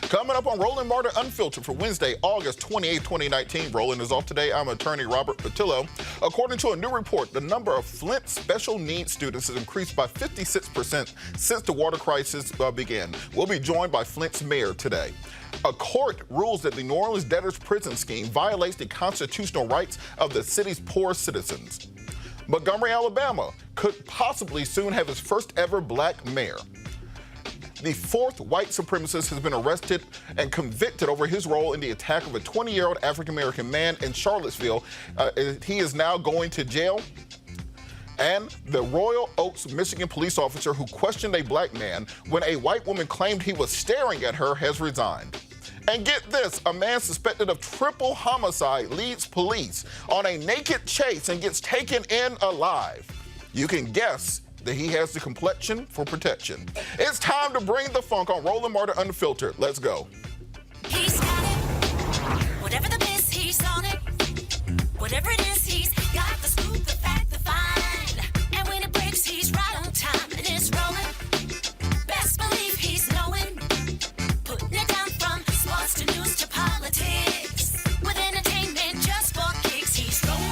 Coming up on Roland Martin Unfiltered for Wednesday, August 28, 2019. Roland is off today. I'm attorney Robert Patillo. According to a new report, the number of Flint special needs students has increased by 56% since the water crisis began. We'll be joined by Flint's mayor today. A court rules that the New Orleans debtors prison scheme violates the constitutional rights of the city's poor citizens. Montgomery, Alabama could possibly soon have its first ever black mayor. The fourth white supremacist has been arrested and convicted over his role in the attack of a 20-year-old African-American man in Charlottesville. He is now going to jail. And the Royal Oaks, Michigan police officer who questioned a black man when a white woman claimed he was staring at her has resigned. And get this, a man suspected of triple homicide leads police on a naked chase and gets taken in alive. You can guess that he has the complexion for protection. It's time to bring the funk on Roland Martin Unfiltered. Let's go. He's got it. Whatever the biz, he's on it. Whatever it is, he's got the scoop, the fact, the find. And when it breaks, he's right on time and it's rolling. Best believe he's knowing. Putting it down from sports to news to politics. With entertainment just for kicks, he's rolling.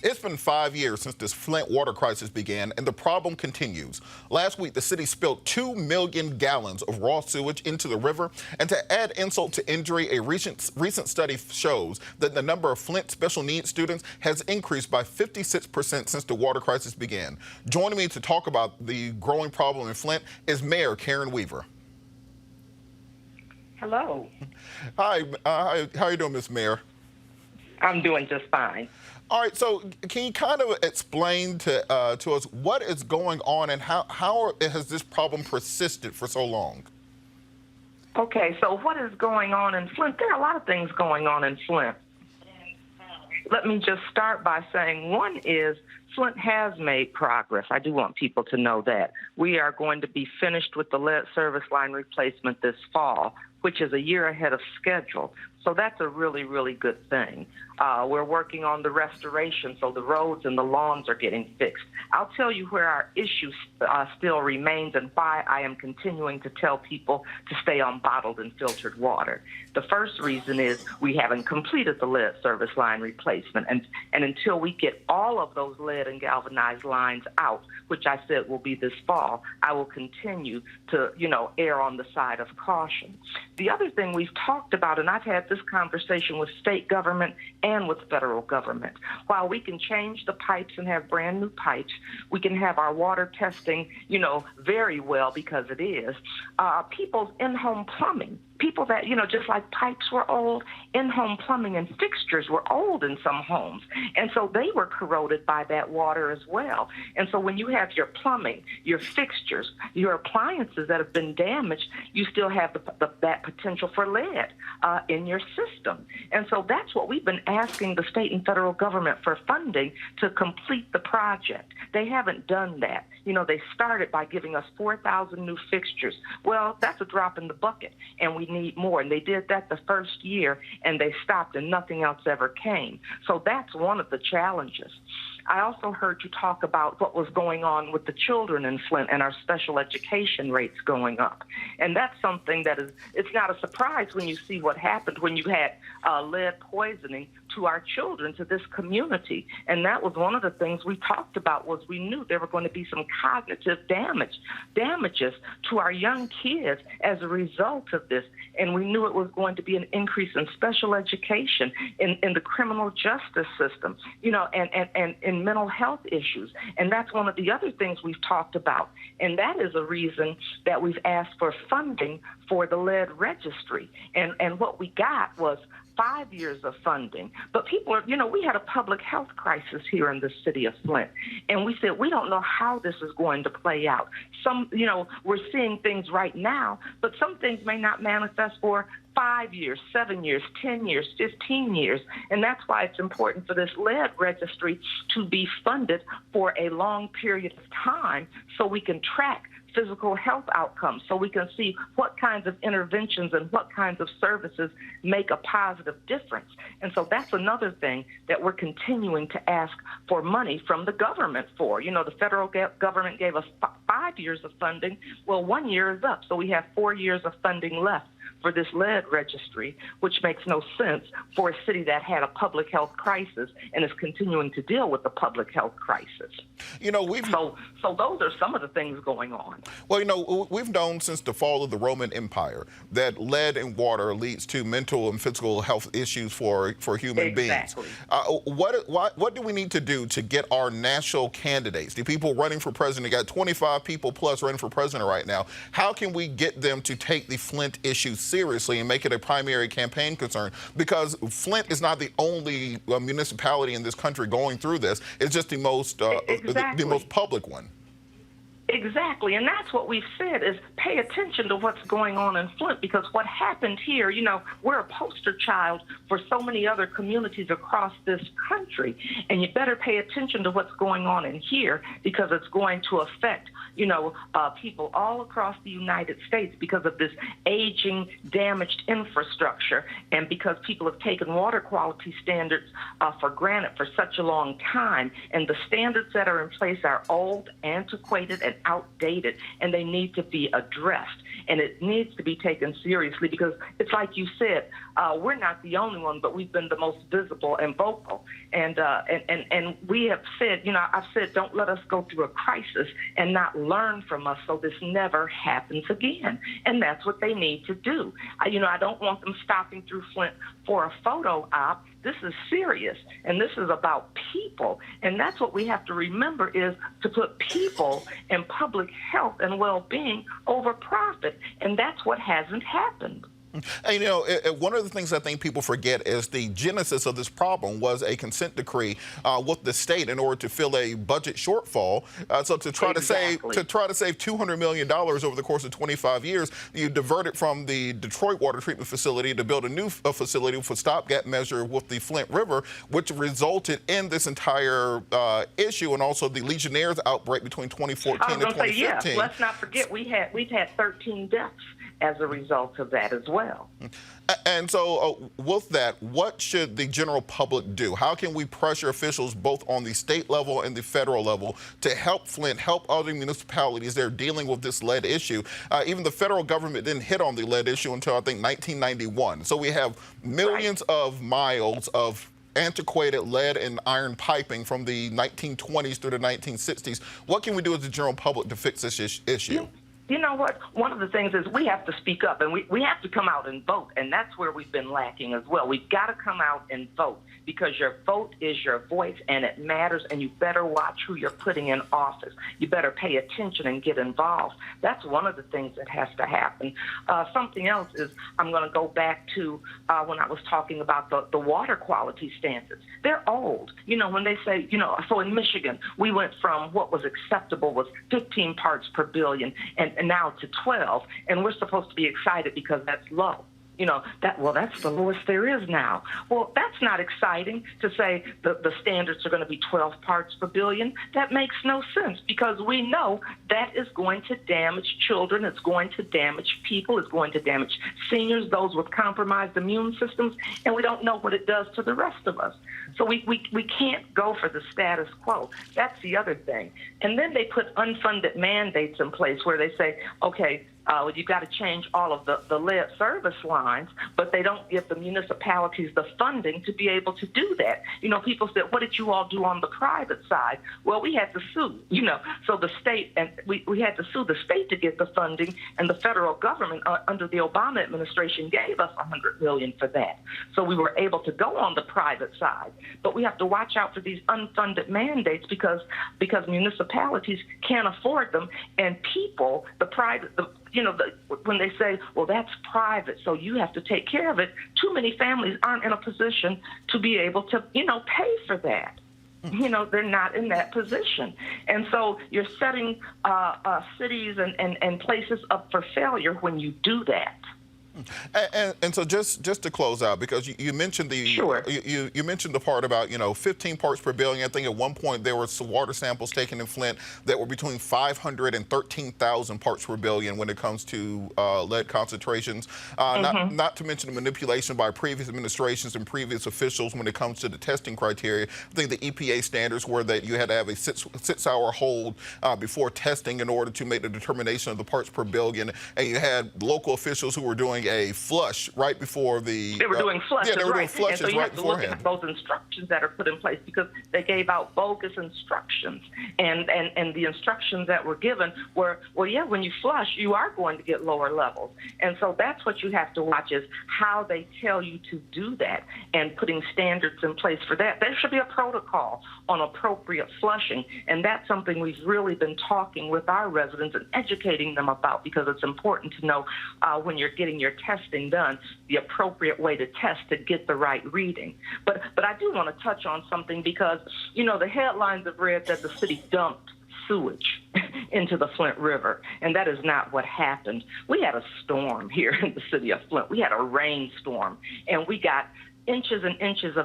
It's been 5 years since this Flint water crisis began, and the problem continues. Last week, the city spilled 2 million gallons of raw sewage into the river. And to add insult to injury, a recent study shows that the number of Flint special needs students has increased by 56% since the water crisis began. Joining me to talk about the growing problem in Flint is Mayor Karen Weaver. Hello. Hi, how are you doing, Ms. Mayor? I'm doing just fine. All right, so can you kind of explain to us what is going on and how has this problem persisted for so long? Okay, so what is going on in Flint? There are a lot of things going on in Flint. Let me just start by saying one is Flint has made progress. I do want people to know that. We are going to be finished with the lead service line replacement this fall, which is a year ahead of schedule. So that's a really, really good thing. We're working on the restoration, so the roads and the lawns are getting fixed. I'll tell you where our issue still remains and why I am continuing to tell people to stay on bottled and filtered water. The first reason is we haven't completed the lead service line replacement, and until we get all of those lead and galvanized lines out, which I said will be this fall, I will continue to, err on the side of caution. The other thing we've talked about, and I've had this conversation with state government and with federal government. While we can change the pipes and have brand new pipes, we can have our water testing, very well because it is. People's in-home plumbing, people that, just like pipes were old, in-home plumbing and fixtures were old in some homes. And so they were corroded by that water as well. And so when you have your plumbing, your fixtures, your appliances that have been damaged, you still have that potential for lead in your system. And so that's what we've been asking the state and federal government for funding to complete the project. They haven't done that. They started by giving us 4,000 new fixtures. Well, that's a drop in the bucket, and we need more. And they did that the first year, and they stopped, and nothing else ever came. So that's one of the challenges. I also heard you talk about what was going on with the children in Flint and our special education rates going up. And that's something that it's not a surprise when you see what happened when you had lead poisoning to our children, to this community. And that was one of the things we talked about, was we knew there were going to be some cognitive damages to our young kids as a result of this. And we knew it was going to be an increase in special education, in the criminal justice system, and in mental health issues. And that's one of the other things we've talked about. And that is a reason that we've asked for funding for the lead registry. And what we got was 5 years of funding But people are, we had a public health crisis here in the city of Flint, and we said we don't know how this is going to play out. We're seeing things right now, but some things may not manifest for 5 years, 7 years, 10 years, 15 years. And that's why it's important for this lead registry to be funded for a long period of time so we can track physical health outcomes, so we can see what kinds of interventions and what kinds of services make a positive difference. And so that's another thing that we're continuing to ask for money from the government for. The federal government gave us 5 years of funding. Well, 1 year is up, so we have 4 years of funding left for this lead registry, which makes no sense for a city that had a public health crisis and is continuing to deal with the public health crisis. So those are some of the things going on. Well, we've known since the fall of the Roman Empire that lead in water leads to mental and physical health issues for human beings. What do we need to do to get our national candidates, the people running for president? You got 25 people plus running for president right now. How can we get them to take the Flint issue seriously and make it a primary campaign concern? Because Flint is not the only municipality in this country going through this. It's just the most the most public one. Exactly, and that's what we've said is pay attention to what's going on in Flint, because what happened here, we're a poster child for so many other communities across this country, and you better pay attention to what's going on in here because it's going to affect, people all across the United States because of this aging, damaged infrastructure, and because people have taken water quality standards for granted for such a long time, and the standards that are in place are old, antiquated, and outdated, and they need to be addressed, and it needs to be taken seriously because it's like you said, we're not the only one, but we've been the most visible and vocal, and we have said, I've said, don't let us go through a crisis and not learn from us so this never happens again, and that's what they need to do. I don't want them stopping through Flint for a photo op. This is serious, and this is about people, and that's what we have to remember is to put people and public health and well-being over profit, and that's what hasn't happened. And, one of the things I think people forget is the genesis of this problem was a consent decree with the state in order to fill a budget shortfall. So to try to save $200 million over the course of 25 years, you diverted from the Detroit water treatment facility to build a new facility for stopgap measure with the Flint River, which resulted in this entire issue and also the Legionnaires outbreak between 2014 and 2015. Yeah. Let's not forget we've had 13 deaths as a result of that as well. And so with that, what should the general public do? How can we pressure officials both on the state level and the federal level to help Flint, help other municipalities that are dealing with this lead issue? Even the federal government didn't hit on the lead issue until, I think, 1991. So we have millions of miles of antiquated lead and iron piping from the 1920s through the 1960s. What can we do as the general public to fix this issue? You know what? One of the things is we have to speak up, and we have to come out and vote, and that's where we've been lacking as well. We've got to come out and vote because your vote is your voice, and it matters, and you better watch who you're putting in office. You better pay attention and get involved. That's one of the things that has to happen. Something else is I'm going to go back to when I was talking about the water quality standards. They're old. When they say, so in Michigan, we went from what was acceptable was 15 parts per billion, and now to 12, and we're supposed to be excited because that's low. That's the lowest there is now. Well, that's not exciting to say the standards are going to be 12 parts per billion. That makes no sense because we know that is going to damage children. It's going to damage people. It's going to damage seniors, those with compromised immune systems, and we don't know what it does to the rest of us. So we can't go for the status quo. That's the other thing. And then they put unfunded mandates in place where they say, okay, you've got to change all of the lead service lines, but they don't give the municipalities the funding to be able to do that. People said, what did you all do on the private side? Well, we had to sue, so the state, and we had to sue the state to get the funding, and the federal government under the Obama administration gave us $100 million for that. So we were able to go on the private side, but we have to watch out for these unfunded mandates because municipalities can't afford them, and people, when they say, well, that's private, so you have to take care of it, too many families aren't in a position to be able to, pay for that. They're not in that position. And so you're setting cities and places up for failure when you do that. And so just to close out, because you mentioned the Sure. you mentioned the part about 15 parts per billion. I think at one point there were some water samples taken in Flint that were between 500 and 13,000 parts per billion when it comes to lead concentrations. Not to mention the manipulation by previous administrations and previous officials when it comes to the testing criteria. I think the EPA standards were that you had to have a six-hour hold before testing in order to make the determination of the parts per billion, and you had local officials who were doing a flush right before the... They were doing flushes, yeah, they were doing flushes and so you right have to look beforehand. at those instructions that are put in place because they gave out bogus instructions. And the instructions that were given were, well, yeah, when you flush, you are going to get lower levels. And so that's what you have to watch is how they tell you to do that and putting standards in place for that. There should be a protocol on appropriate flushing, and that's something we've really been talking with our residents and educating them about because it's important to know when you're getting your testing done, the appropriate way to test to get the right reading. But I do want to touch on something because, the headlines have read that the city dumped sewage into the Flint River, and that is not what happened. We had a storm here in the city of Flint. We had a rainstorm, and we got inches and inches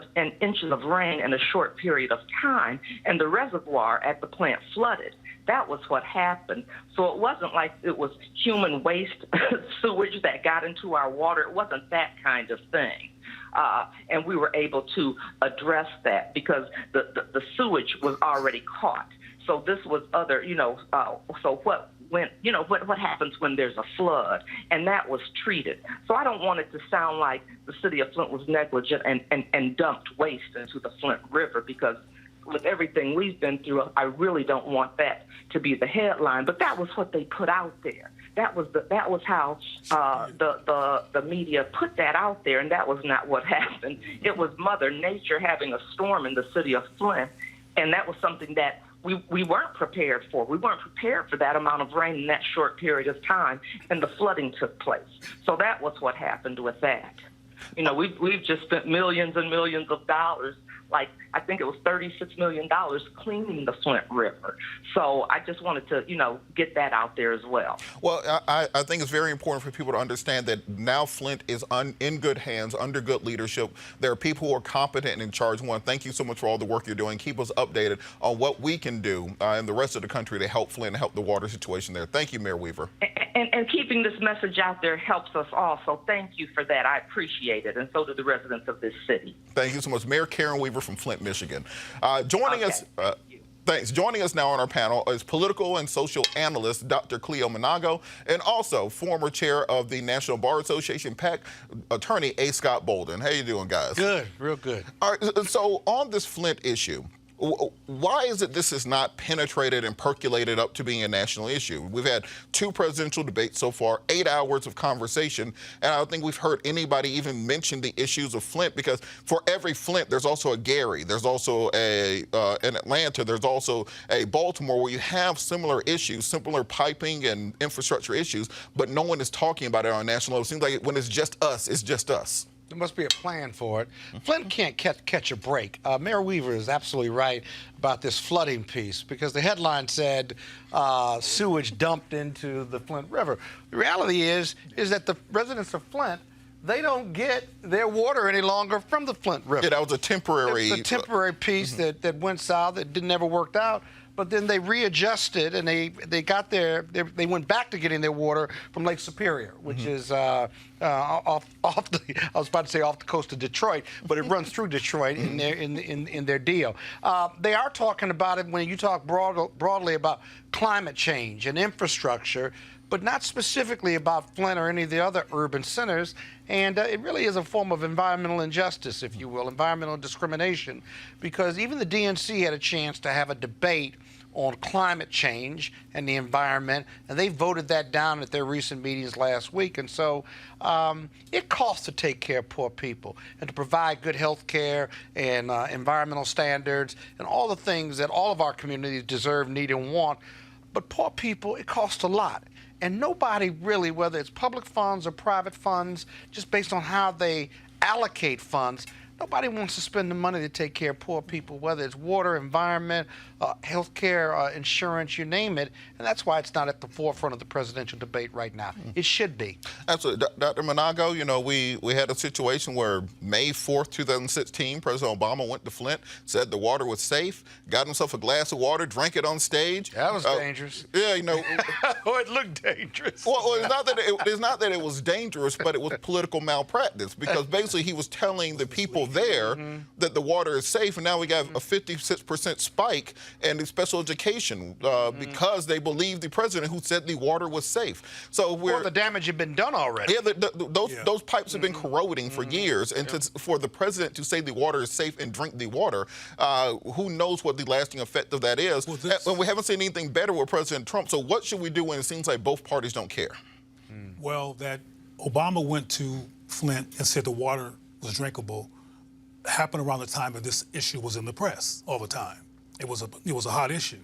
of rain in a short period of time, and the reservoir at the plant flooded. That was what happened. So it wasn't like it was human waste sewage that got into our water. It wasn't that kind of thing. And we were able to address that because the sewage was already caught. So this was other, so what went, what happens when there's a flood, and that was treated. So I don't want it to sound like the city of Flint was negligent and dumped waste into the Flint River because with everything we've been through, I really don't want that to be the headline. But that was what they put out there. That was how the media put that out there, and that was not what happened. It was Mother Nature having a storm in the city of Flint, and that was something that we weren't prepared for. We weren't prepared for that amount of rain in that short period of time, and the flooding took place. So that was what happened with that. We've just spent millions and millions of dollars, like I think it was $36 million cleaning the Flint River. So I just wanted to, get that out there as well. Well, I think it's very important for people to understand that now Flint is in good hands, under good leadership. There are people who are competent and in charge. I want to thank you so much for all the work you're doing. Keep us updated on what we can do in the rest of the country to help Flint and help the water situation there. Thank you, Mayor Weaver. And keeping this message out there helps us all. So thank you for that. I appreciate it. And so do the residents of this city. Thank you so much. Mayor Karen Weaver from Flint, Michigan. Joining us. Thanks. Joining us now on our panel is political and social analyst Dr. Cleo Monago, and also former chair of the National Bar Association, PAC, attorney A. Scott Bolden. How you doing, guys? Good, real good. All right. So on this Flint issue, why is it this has not penetrated and percolated up to being a national issue? We've had 2 presidential debates so far, 8 hours of conversation, and I don't think we've heard anybody even mention the issues of Flint, because for every Flint, there's also a Gary, there's also an Atlanta, there's also a Baltimore where you have similar issues, similar piping and infrastructure issues, but no one is talking about it on a national level. It seems like when it's just us, it's just us. There must be a plan for it. Flint can't catch a break. Mayor Weaver is absolutely right about this flooding piece because the headline said sewage dumped into the Flint River. The reality is that the residents of Flint, they don't get their water any longer from the Flint River. Yeah, that was a temporary... It's a temporary piece that went south, that never worked out. But then they readjusted and they went back to getting their water from Lake Superior, which is off the, I was about to say off the coast of Detroit, but it runs through Detroit in their deal. They are talking about it when you talk broadly about climate change and infrastructure, but not specifically about Flint or any of the other urban centers. And it really is a form of environmental injustice, if you will, environmental discrimination, because even the DNC had a chance to have a debate on climate change and the environment, and they voted that down at their recent meetings last week. And so it costs to take care of poor people and to provide good health care and environmental standards and all the things that all of our communities deserve, need, and want. But poor people, it costs a lot. and nobody really, whether it's public funds or private funds, just based on how they allocate funds, nobody wants to spend the money to take care of poor people, whether it's water, environment, health care, insurance, you name it. And that's why it's not at the forefront of the presidential debate right now. It should be. Absolutely. Dr. Monago, you know, we had a situation where May 4th, 2016, President Obama went to Flint, said the water was safe, got himself a glass of water, drank it on stage. That was dangerous. Yeah, you know. Oh, it looked dangerous. Well, it's not that it was dangerous, but it was political malpractice, because basically he was telling the people there that the water is safe, and now we got a 56% spike in special education because they believed the president who said the water was safe. So Well, the damage had been done already. Yeah, those pipes have been corroding for years, and for the president to say the water is safe and drink the water, who knows what the lasting effect of that is? Well, we haven't seen anything better with President Trump. So what should we do when it seems like both parties don't care? Well, that Obama went to Flint and said the water was drinkable happened around the time that this issue was in the press all the time. It was a hot issue.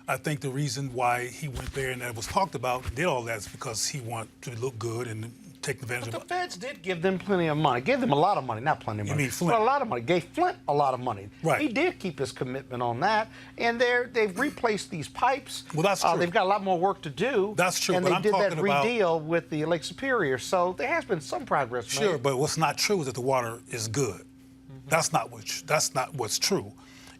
I think the reason why he went there and that was talked about and did all that is because he wanted to look good and take advantage But of the feds did give them plenty of money. Gave them a lot of money, not plenty of money. mean Flint? But a lot of money. Gave Flint a lot of money. Right. He did keep his commitment on that, and they've replaced these pipes. Well, that's true. They've got a lot more work to do. That's true, And but they I'm did that talking about- redeal with the Lake Superior, so there has been some progress made. Sure, but what's not true is that the water is good. That's not what's true.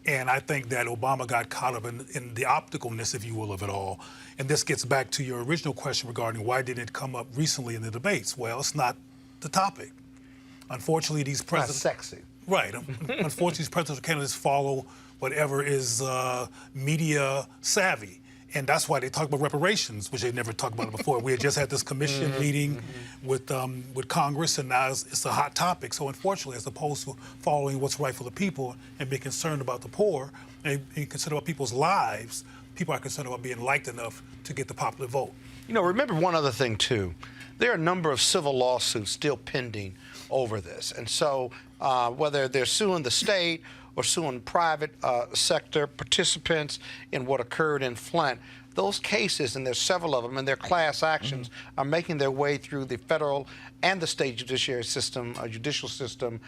And I think that Obama got caught up in the opticalness, if you will, of it all. And this gets back to your original question regarding why didn't it come up recently in the debates? Well, it's not the topic. Unfortunately, these Not presidents... sexy. Right. Unfortunately, these presidential candidates follow whatever is media savvy. And that's why they talk about reparations, which they never talked about before. We had just had this commission meeting with Congress, and now it's a hot topic. So unfortunately, as opposed to following what's right for the people and being concerned about the poor and being concerned about people's lives, people are concerned about being liked enough to get the popular vote. You know, remember one other thing, too. There are a number of civil lawsuits still pending over this. And so whether they're suing the state or suing private sector participants in what occurred in Flint, those cases, and there's several of them, and they're class actions, are making their way through the federal and the state judicial system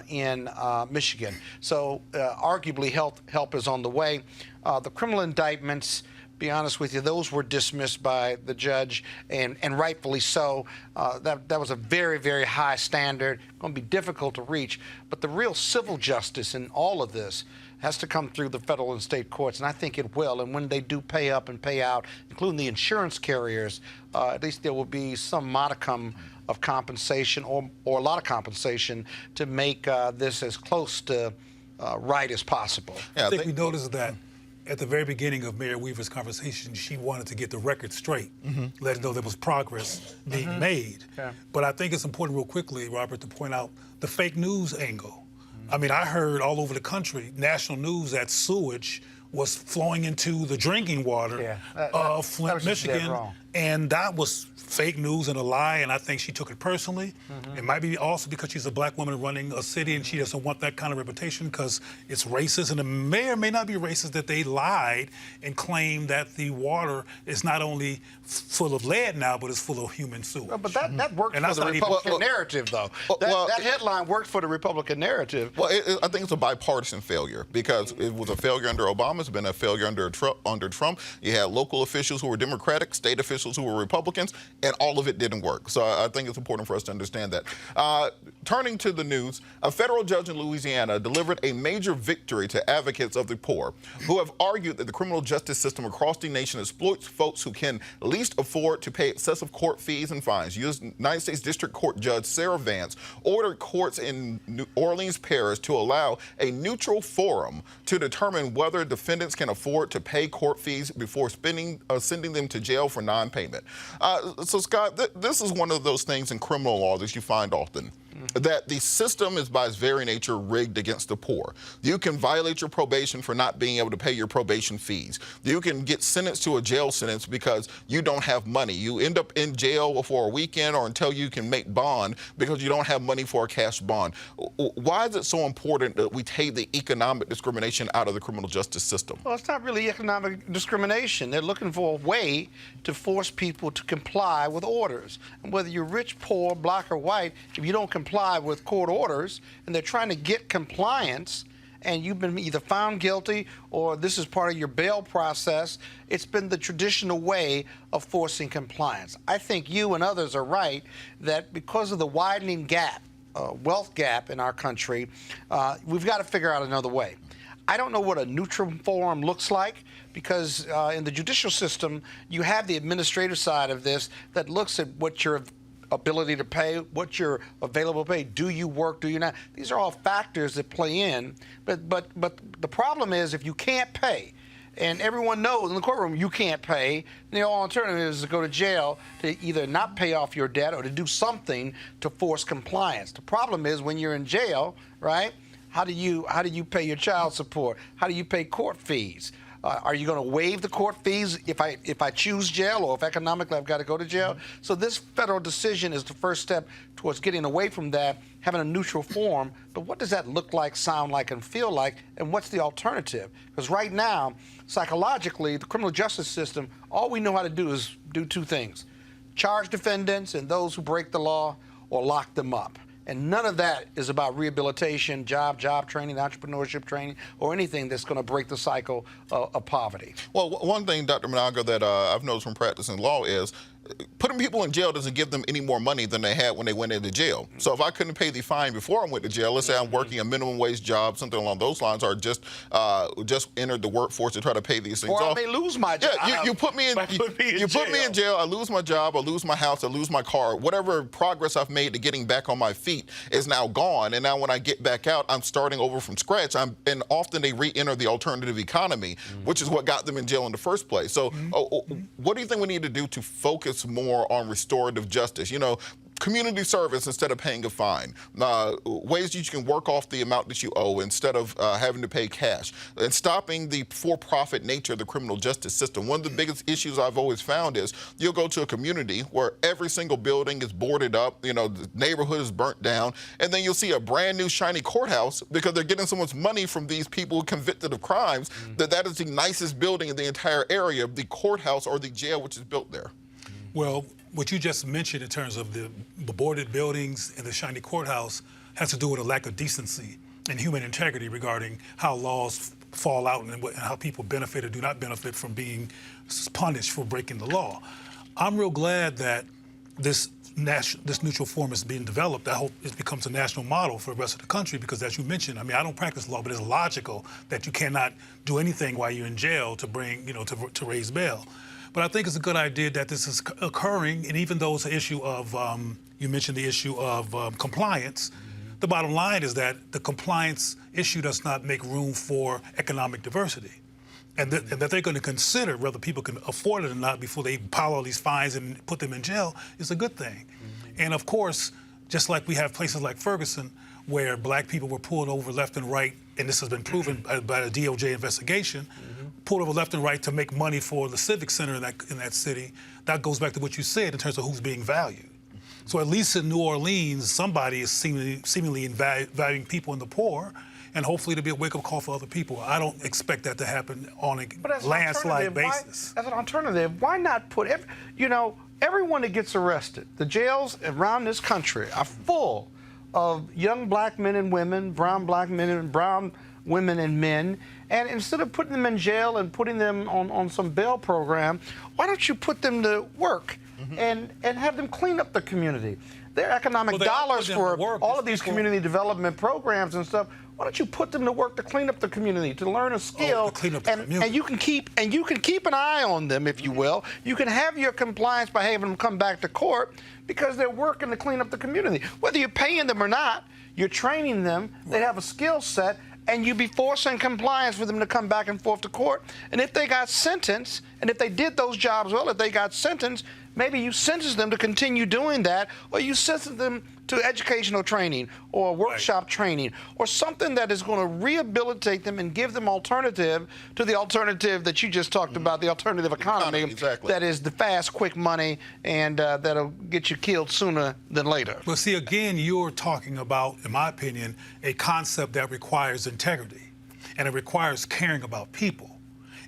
in Michigan. So arguably help is on the way. The criminal indictments, be honest with you, those were dismissed by the judge, and rightfully so. That was a very, very high standard, going to be difficult to reach. But the real civil justice in all of this has to come through the federal and state courts, and I think it will. And when they do pay up and pay out, including the insurance carriers, at least there will be some modicum of compensation or a lot of compensation to make this as close to right as possible. I think we noticed that at the very beginning of Mayor Weaver's conversation, she wanted to get the record straight, let us know there was progress being made. Okay. But I think it's important real quickly, Robert, to point out the fake news angle. I mean, I heard all over the country, national news, that sewage was flowing into the drinking water of Flint, that was just dead Michigan. wrong. And that was fake news and a lie, and I think she took it personally. It might be also because she's a black woman running a city and she doesn't want that kind of reputation because it's racist, and it may or may not be racist that they lied and claimed that the water is not only full of lead now, but it's full of human sewage. But that worked And for that's the not even- Republican narrative, though. That headline worked for the Republican narrative. Well, I think it's a bipartisan failure because it was a failure under Obama. It's been a failure under Trump. You had local officials who were Democratic, state officials who were Republicans, and all of it didn't work. So I think it's important for us to understand that. Turning to the news, a federal judge in Louisiana delivered a major victory to advocates of the poor who have argued that the criminal justice system across the nation exploits folks who can least afford to pay excessive court fees and fines. United States District Court Judge Sarah Vance ordered courts in New Orleans Parish to allow a neutral forum to determine whether defendants can afford to pay court fees before sending them to jail for non-payment. So, Scott, this is one of those things in criminal law that you find often. that the system is by its very nature rigged against the poor. You can violate your probation for not being able to pay your probation fees. You can get sentenced to a jail sentence because you don't have money. You end up in jail for a weekend or until you can make bond because you don't have money for a cash bond. Why is it so important that we take the economic discrimination out of the criminal justice system? Well, it's not really economic discrimination. They're looking for a way to force people to comply with orders. And whether you're rich, poor, black, or white, if you don't comply with court orders, and they're trying to get compliance, and you've been either found guilty or this is part of your bail process, it's been the traditional way of forcing compliance. I think you and others are right that because of the widening gap, wealth gap in our country, we've got to figure out another way. I don't know what a neutral forum looks like because in the judicial system, you have the administrative side of this that looks at what your ability to pay, what you're available to pay. Do you work? Do you not? These are all factors that play in. But the problem is if you can't pay, and everyone knows in the courtroom you can't pay, the only alternative is to go to jail to either not pay off your debt or to do something to force compliance. The problem is when you're in jail, right? How do you pay your child support? How do you pay court fees? Are you going to waive the court fees if I choose jail or if economically I've got to go to jail? So this federal decision is the first step towards getting away from that, having a neutral form. But what does that look like, sound like, and feel like? And what's the alternative? Because right now, psychologically, the criminal justice system, all we know how to do is do two things: charge defendants and those who break the law or lock them up. And none of that is about rehabilitation, job training, entrepreneurship training, or anything that's going to break the cycle of poverty. Well, one thing, Dr. Managa, that I've noticed from practicing law is putting people in jail doesn't give them any more money than they had when they went into jail. So if I couldn't pay the fine before I went to jail, let's say I'm working a minimum wage job, something along those lines, or just entered the workforce to try to pay these things or off. I may lose my job. Yeah, you put me in. You put me in jail. I lose my job. I lose my house. I lose my car. Whatever progress I've made to getting back on my feet is now gone. And now when I get back out, I'm starting over from scratch. And often they re-enter the alternative economy, which is what got them in jail in the first place. So what do you think we need to do to focus more on restorative justice? You know, community service instead of paying a fine, ways that you can work off the amount that you owe instead of having to pay cash, and stopping the for-profit nature of the criminal justice system. One of the biggest issues I've always found is you'll go to a community where every single building is boarded up, you know, the neighborhood is burnt down, and then you'll see a brand new shiny courthouse because they're getting so much money from these people convicted of crimes that is the nicest building in the entire area, the courthouse or the jail which is built there. Well, what you just mentioned in terms of the boarded buildings and the shiny courthouse has to do with a lack of decency and human integrity regarding how laws fall out and how people benefit or do not benefit from being punished for breaking the law. I'm real glad that this neutral form is being developed. I hope it becomes a national model for the rest of the country because, as you mentioned, I mean, I don't practice law, but it's logical that you cannot do anything while you're in jail to bring, to raise bail. But I think it's a good idea that this is occurring, and even though it's an issue of, you mentioned the issue of compliance, the bottom line is that the compliance issue does not make room for economic diversity. And that they're going to consider whether people can afford it or not before they pile all these fines and put them in jail is a good thing. And of course, just like we have places like Ferguson, where black people were pulled over left and right, and this has been proven by the DOJ investigation, pulled over left and right to make money for the Civic Center in that city. That goes back to what you said in terms of who's being valued. So at least in New Orleans, somebody is seemingly valuing people in the poor, and hopefully to be a wake-up call for other people. I don't expect that to happen on a landslide basis. As an alternative, why not put, everyone that gets arrested, the jails around this country are full of young black men and women, brown black men and brown women and men, and instead of putting them in jail and putting them on some bail program, why don't you put them to work and have them clean up the community? Their economic dollars for all of these community development programs and stuff. Why don't you put them to work to clean up the community, to learn a skill, and you can keep an eye on them, if you will. You can have your compliance by having them come back to court because they're working to clean up the community. Whether you're paying them or not, you're training them. They have a skill set, and you be forcing compliance for them to come back and forth to court. And if they got sentenced, and if they did those jobs well, if they got sentenced, maybe you sentence them to continue doing that, or you sentence them to educational training or workshop training or something that is going to rehabilitate them and give them alternative to the alternative that you just talked about, the alternative economy exactly. that is the fast, quick money and that'll get you killed sooner than later. Well, see, again, you're talking about, in my opinion, a concept that requires integrity, and it requires caring about people.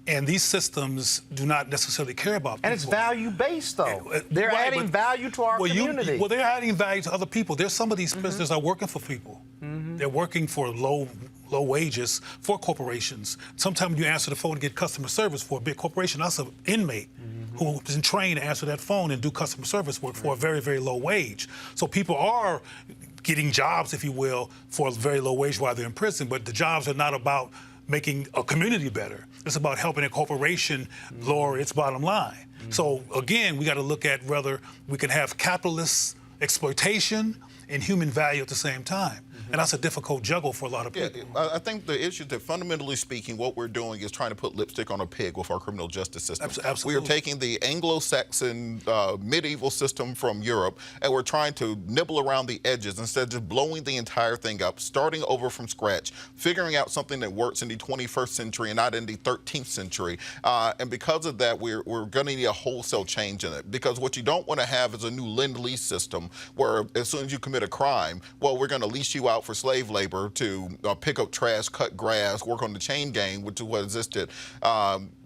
And these systems do not necessarily care about people. And it's value-based, though. They're adding value to our community. They're adding value to other people. There's some of these prisoners are working for people. They're working for low wages for corporations. Sometimes you answer the phone to get customer service for a big corporation. That's an inmate who is trained to answer that phone and do customer service work for a very, very low wage. So people are getting jobs, if you will, for a very low wage while they're in prison. But the jobs are not about making a community better. It's about helping a corporation lower its bottom line. So again, we got to look at whether we can have capitalist exploitation and human value at the same time. And that's a difficult juggle for a lot of people. Yeah, I think the issue that, fundamentally speaking, what we're doing is trying to put lipstick on a pig with our criminal justice system. Absolutely. We are taking the Anglo-Saxon medieval system from Europe, and we're trying to nibble around the edges instead of just blowing the entire thing up, starting over from scratch, figuring out something that works in the 21st century and not in the 13th century. And because of that, we're going to need a wholesale change in it. Because what you don't want to have is a new lend-lease system where as soon as you commit a crime, well, we're going to lease you out for slave labor to pick up trash, cut grass, work on the chain gang, which is what existed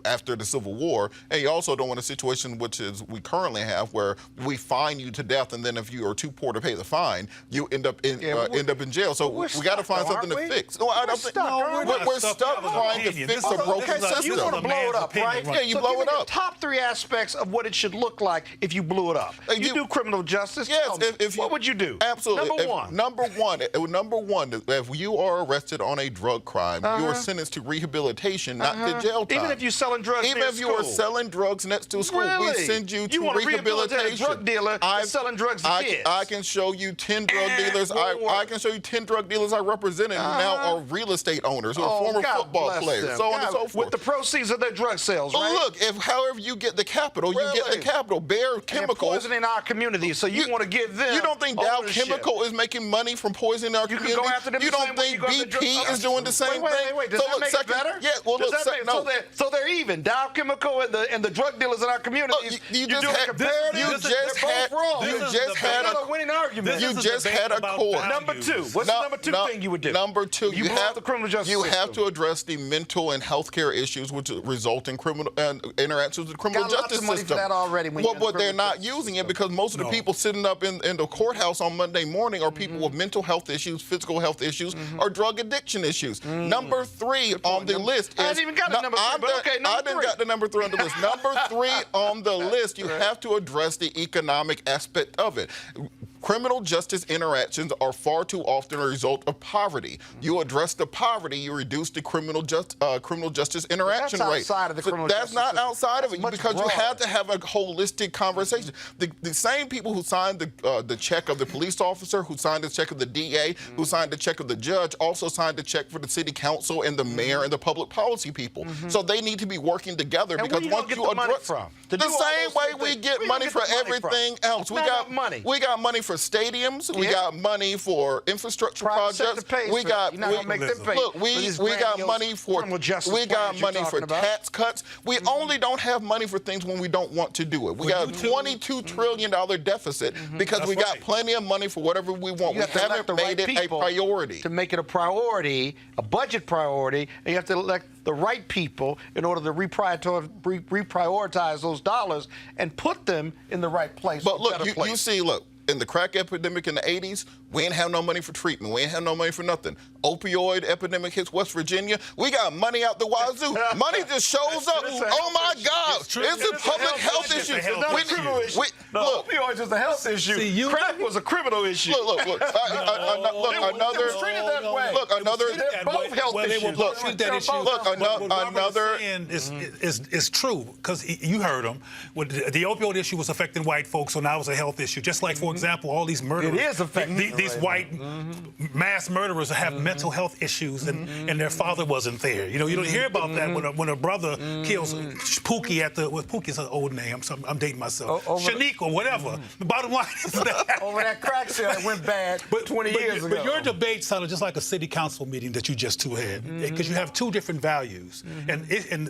after the Civil War. And you also don't want a situation which is we currently have where we fine you to death, and then if you are too poor to pay the fine, you end up in jail. So we got to find something to fix. No, I don't think we're stuck trying to fix a broken system. You want to blow it up, right? Yeah, you blow it up. Top 3 aspects of what it should look like if you blew it up. You do criminal justice. Yes. What would you do? Absolutely. Number one, if you are arrested on a drug crime, you are sentenced to rehabilitation, not to jail time. Even if you're selling drugs Even if you are selling drugs next to school, we send you to rehabilitation. A drug dealer selling drugs to kids. I can show you 10 drug dealers. I can show you 10 drug dealers I represented who now are real estate owners who are former football players, so on and so forth. With the proceeds of their drug sales, right? Look, however you get the capital, you get the capital. Bayer Chemical poisoning our community, so you want to give them. You don't think Dow Chemical is making money from poisoning our community? Can go after them. You don't think BP is doing the same thing? Wait. Does that make it better? Yeah. Well, look. So they're even. Dow Chemical and the drug dealers in our communities. You just had a court. Number 2. What's the number 2 thing you would do? Number 2, you have the criminal justice system. have to address the mental and healthcare issues which result in criminal interactions with the criminal justice system. Money for that already. But they're not using it because most of the people sitting up in the courthouse on Monday morning are people with mental health issues, physical health issues, or drug addiction issues. Number 3 on the list is. I haven't even got the number 3. I didn't got the number 3 on the list. Number 3 on the list, you have to address the economic aspect of it. Criminal justice interactions are far too often a result of poverty. You address the poverty, you reduce the criminal justice interaction rate. That's outside of the criminal justice That's not system. outside of it because broader. you have to have a holistic conversation. The same people who signed the check of the police officer, who signed the check of the DA, who signed the check of the judge, also signed the check for the city council and the mayor and the public policy people. So they need to be working together because once you address the same way we get money for everything else. We got money for stadiums. We got money for infrastructure projects. We got money for tax cuts. We only don't have money for things when we don't want to do it. We got a $22 trillion deficit because we got plenty of money for whatever we want. We haven't made it a priority. To make it a priority, a budget priority, and you have to elect the right people in order to reprioritize those dollars and put them in the right place. But look, you see, in the crack epidemic in the 80s, we ain't have no money for treatment. We ain't have no money for nothing. Opioid epidemic hits West Virginia. We got money out the wazoo. Money just shows up. Oh, my God. It's a public health issue. Opioids is a health issue. Crack was a criminal issue. Look. They're both health issues. Another is true because you heard him. The opioid issue was affecting white folks, so now it's a health issue. Just like, for example, all these murders. It is affecting. these white mass murderers have mental health issues and their father wasn't there. You don't hear about that when a brother kills Pookie Pookie's an old name, so I'm dating myself. Shanique or whatever. The bottom line is that. Over that crack sale that went bad 20 years ago. But your debate sounded just like a city council meeting that you just two had, because you have two different values. And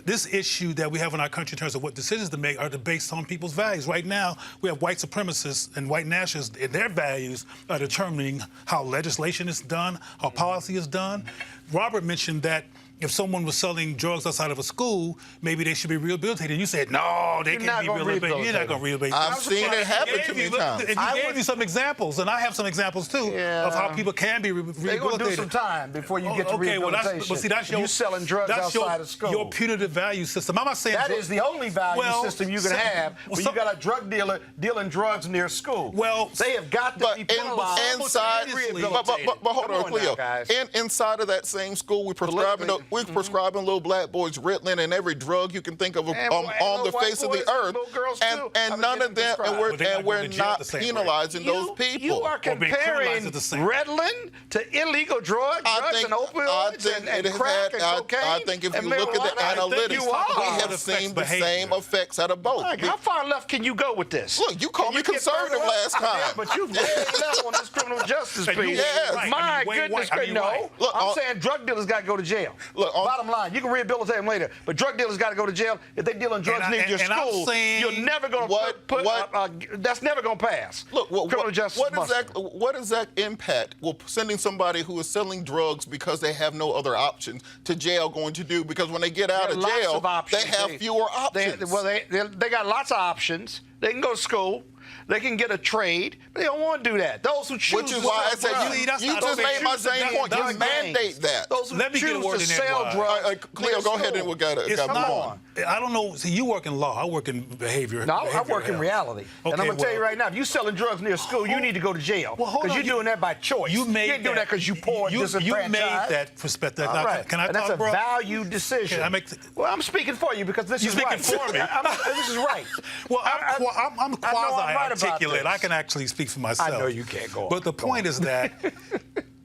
this issue that we have in our country in terms of what decisions to make are based on people's values. Right now, we have white supremacists and white nationalists, and their values are determining how legislation is done, how policy is done. Robert mentioned that if someone was selling drugs outside of a school, maybe they should be rehabilitated. You said, no, they can't be rehabilitated. You're not going to rehabilitate. I've seen it happen too many times. And he gave you some examples, and I have some examples, too, of how people can be rehabilitated. They're going to do some time before you get to rehabilitation. Well, see, that's your... You selling drugs outside of school. Your punitive value system. I'm not saying... That is the only value system you can have when you got a drug dealer dealing drugs near school. Well, they have got to be penalized. But hold on, Cleo. Inside of that same school, we're prescribing little black boys Ritalin and every drug you can think of on the face of the earth, and none of them, and we're not penalizing those people. You are comparing Ritalin to illegal drugs and opioids and crack and cocaine. I think if you look at the analytics, we have seen the same effects out of both. How far left can you go with this? Look, you called me conservative last time. Yeah, but you've really left on this criminal justice piece. My goodness, no. Look, I'm saying drug dealers got to go to jail. Look, bottom line, you can rehabilitate them later, but drug dealers got to go to jail. If they dealing drugs near your school, you're never going to that's never going to pass. Look, criminal justice. What is that impact? Well, sending somebody who is selling drugs because they have no other options to jail going to do? Because when they get out of jail, they have fewer options. They got lots of options. They can go to school. They can get a trade, but they don't want to do that. Those who choose Which is why I said you just made my same point. You mandate that. Those who choose to sell drugs. Cleo, go ahead and we got to move on. I don't know. See, you work in law. I work in behavior. No, I work in reality. And I'm going to tell you right now, if you're selling drugs near school, you need to go to jail. Because you're doing that by choice. You ain't doing that because you poor and disenfranchised. You made that perspective. All right. Can I talk, bro? That's a value decision. Well, I'm speaking for you because this is right. You're speaking for me. This is right. Well, I'm quasi-articulate. I can actually speak for myself. I know you can't go on. But the point is that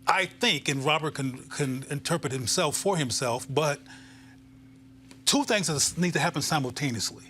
I think, and Robert can interpret himself for himself, but two things need to happen simultaneously.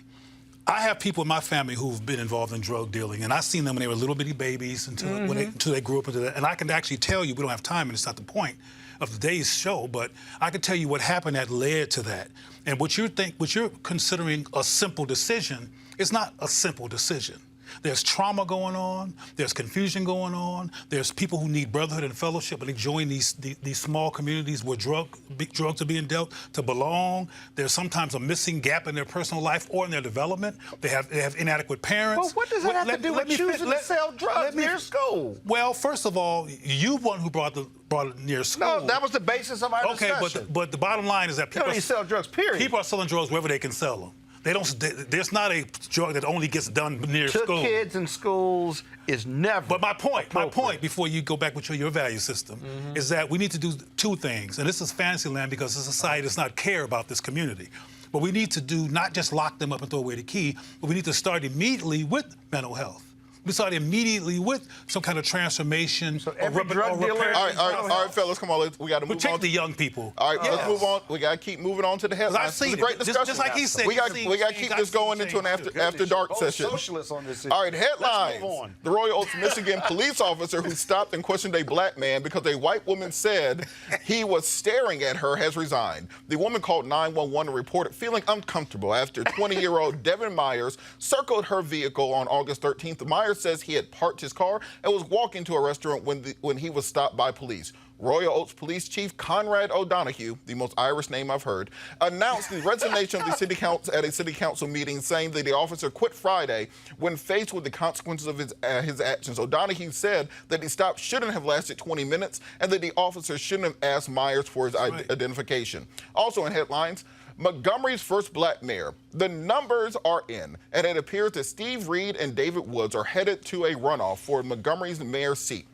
I have people in my family who've been involved in drug dealing, and I've seen them when they were little bitty babies until they grew up into that. And I can actually tell you, we don't have time, and it's not the point of today's show, but I can tell you what happened that led to that. And what you're considering a simple decision is not a simple decision. There's trauma going on. There's confusion going on. There's people who need brotherhood and fellowship, and they join these small communities where drugs are being dealt to belong. There's sometimes a missing gap in their personal life or in their development. They have inadequate parents. Well, what does that have to do with choosing to sell drugs near school? Well, first of all, you one who brought it near school. No, that was the basis of our discussion. Okay, but the bottom line is that people sell drugs. Period. People are selling drugs wherever they can sell them. There's not a drug that only gets done near school. Kids in schools is never. But my point, before you go back with your value system, is that we need to do two things. And this is fantasy land because the society does not care about this community. But we need to do not just lock them up and throw away the key, but we need to start immediately with mental health. We start immediately with some kind of transformation. So every drug dealer. All right, fellas, come on. We got to move on. Protect the young people. All right, let's move on. We got to keep moving on to the headlines. It's a great discussion. Just like he said, we got to keep this going into an after dark session. Socialists on this issue. All right, headlines. The Royal Oaks, Michigan police officer who stopped and questioned a black man because a white woman said he was staring at her has resigned. The woman called 911 and reported feeling uncomfortable after 20-year-old Devin Myers circled her vehicle on August 13th. Myers says he had parked his car and was walking to a restaurant when he was stopped by police. Royal Oaks Police Chief Conrad O'Donoghue, the most Irish name I've heard, announced the resignation of the city council at a city council meeting, saying that the officer quit Friday when faced with the consequences of his actions. O'Donoghue said that the stop shouldn't have lasted 20 minutes and that the officer shouldn't have asked Myers for his identification. Also in headlines, Montgomery's first black mayor. The numbers are in, and it appears that Steve Reed and David Woods are headed to a runoff for Montgomery's mayor's seat.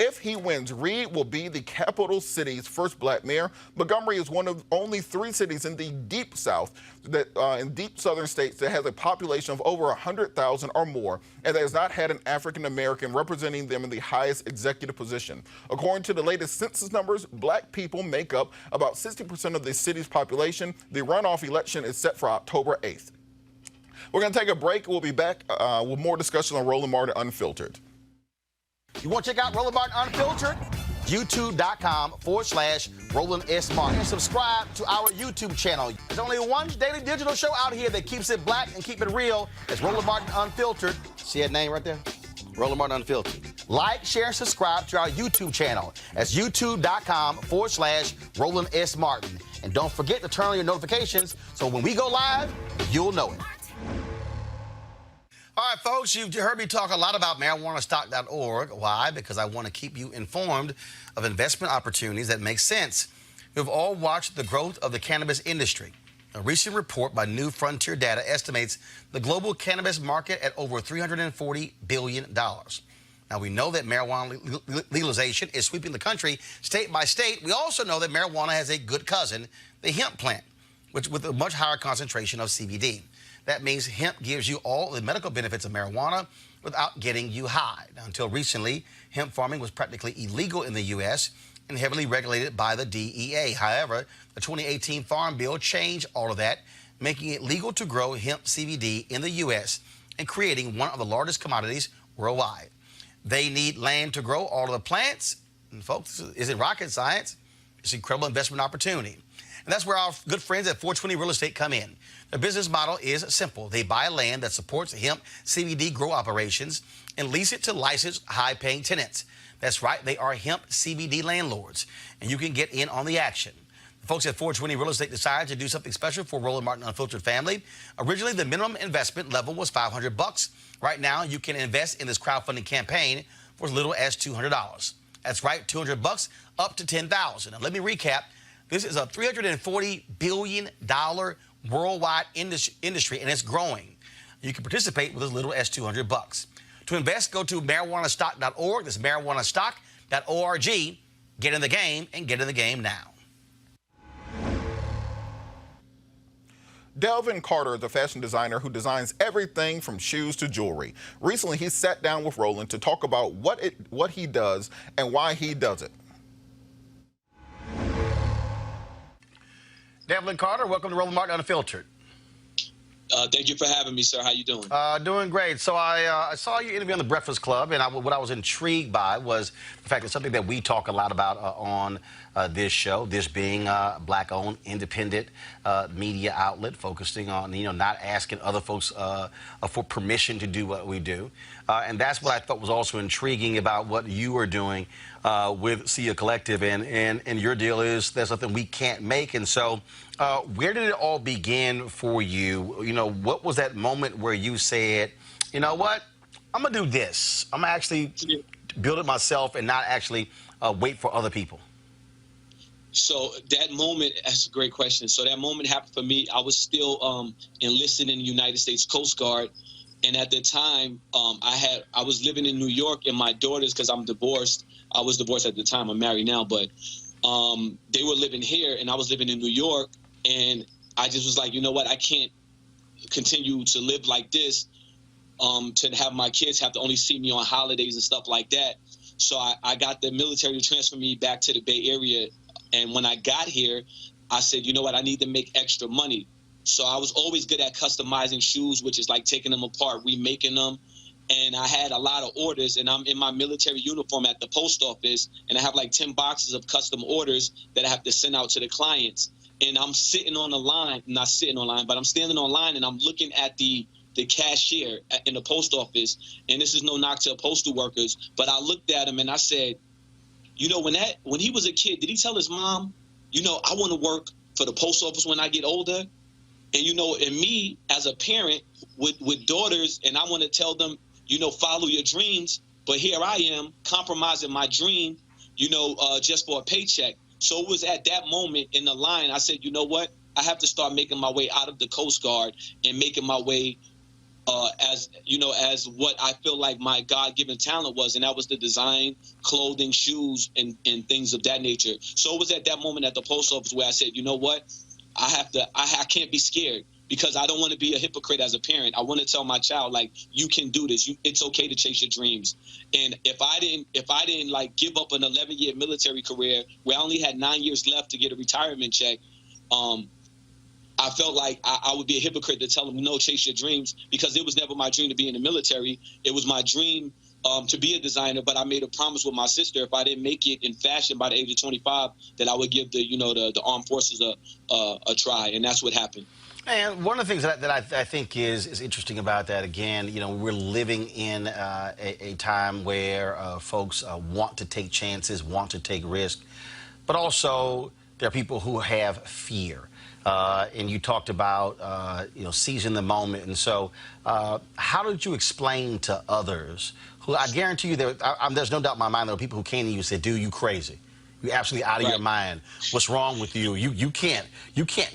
If he wins, Reed will be the capital city's first black mayor. Montgomery is one of only 3 cities in the deep South, in deep southern states, that has a population of over 100,000 or more, and that has not had an African American representing them in the highest executive position. According to the latest census numbers, black people make up about 60% of the city's population. The runoff election is set for October 8th. We're going to take a break. We'll be back with more discussion on Roland Martin Unfiltered. You want to check out Roland Martin Unfiltered? YouTube.com/Roland S. Martin. And subscribe to our YouTube channel. There's only one daily digital show out here that keeps it black and keep it real. It's Roland Martin Unfiltered. See that name right there? Roland Martin Unfiltered. Like, share, and subscribe to our YouTube channel. That's YouTube.com/Roland S. Martin. And don't forget to turn on your notifications so when we go live, you'll know it. All right, folks, you've heard me talk a lot about marijuanastock.org. Why? Because I want to keep you informed of investment opportunities that make sense. We've all watched the growth of the cannabis industry. A recent report by New Frontier Data estimates the global cannabis market at over $340 billion. Now, we know that marijuana legalization is sweeping the country state by state. We also know that marijuana has a good cousin, the hemp plant, which with a much higher concentration of CBD. That means hemp gives you all the medical benefits of marijuana without getting you high. Now, until recently, hemp farming was practically illegal in the U.S. and heavily regulated by the DEA. However, the 2018 Farm Bill changed all of that, making it legal to grow hemp CBD in the U.S. and creating one of the largest commodities worldwide. They need land to grow all of the plants. And folks, this isn't rocket science. It's an incredible investment opportunity. And that's where our good friends at 420 Real Estate come in. Their business model is simple. They buy land that supports hemp CBD grow operations and lease it to licensed high-paying tenants. That's right, they are hemp CBD landlords, and you can get in on the action. The folks at 420 Real Estate decided to do something special for Roland Martin Unfiltered family. Originally, the minimum investment level was $500. Right now, you can invest in this crowdfunding campaign for as little as $200. That's right, $200 up to $10,000. Now, let me recap. This is a $340 billion worldwide industry, and it's growing. You can participate with as little as $200. To invest, go to marijuanastock.org. That's marijuanastock.org. Get in the game and get in the game now. Delvin Carter is a fashion designer who designs everything from shoes to jewelry. Recently, he sat down with Roland to talk about what he does and why he does it. Devlin Carter, welcome to Roland Martin Unfiltered. Thank you for having me, sir. How you doing? Doing great. So I saw you interview on the Breakfast Club, and what I was intrigued by was the fact that something that we talk a lot about on this show, this being a black-owned, independent media outlet focusing on, not asking other folks for permission to do what we do. And that's what I thought was also intriguing about what you are doing with Sia Collective. And your deal is there's something we can't make. And so where did it all begin for you? What was that moment where you said, you know what, I'm going to do this. I'm going to actually build it myself and not actually wait for other people? So that moment, that's a great question. So that moment happened for me. I was still enlisted in the United States Coast Guard. And at the time, I was living in New York, and my daughters, because I'm divorced, I was divorced at the time, I'm married now, but they were living here and I was living in New York. And I just was like, you know what, I can't continue to live like this, to have my kids have to only see me on holidays and stuff like that. So I got the military to transfer me back to the Bay Area. And when I got here, I said, you know what, I need to make extra money. So I was always good at customizing shoes, which is like taking them apart, remaking them. And I had a lot of orders, and I'm in my military uniform at the post office, and I have like 10 boxes of custom orders that I have to send out to the clients. And I'm sitting on the line, not sitting on line, but I'm standing on line, and I'm looking at the cashier in the post office. And this is no knock to postal workers, but I looked at him and I said, when he was a kid, did he tell his mom, I want to work for the post office when I get older? And, and me as a parent with daughters, and I want to tell them, follow your dreams. But here I am compromising my dream, just for a paycheck. So it was at that moment in the line, I said, you know what? I have to start making my way out of the Coast Guard and making my way as you know, as what I feel like my God-given talent was, and that was the design, clothing, shoes, and things of that nature. So it was at that moment at the post office where I said, you know what, I can't be scared, because I don't want to be a hypocrite as a parent. I want to tell my child, like, you can do this. It's okay to chase your dreams. And if I didn't like give up an 11-year military career where I only had 9 years left to get a retirement check, I felt like I would be a hypocrite to tell them, no, chase your dreams, because it was never my dream to be in the military. It was my dream to be a designer, but I made a promise with my sister, if I didn't make it in fashion by the age of 25, that I would give the armed forces a try, and that's what happened. And one of the things that I think is interesting about that, again, we're living in a time where folks want to take chances, want to take risks, but also there are people who have fear. And you talked about, seizing the moment. And so how did you explain to others who, I guarantee you, there's no doubt in my mind, there are people who came to you and said, dude, you crazy. You're absolutely out of your mind. What's wrong with you? You can't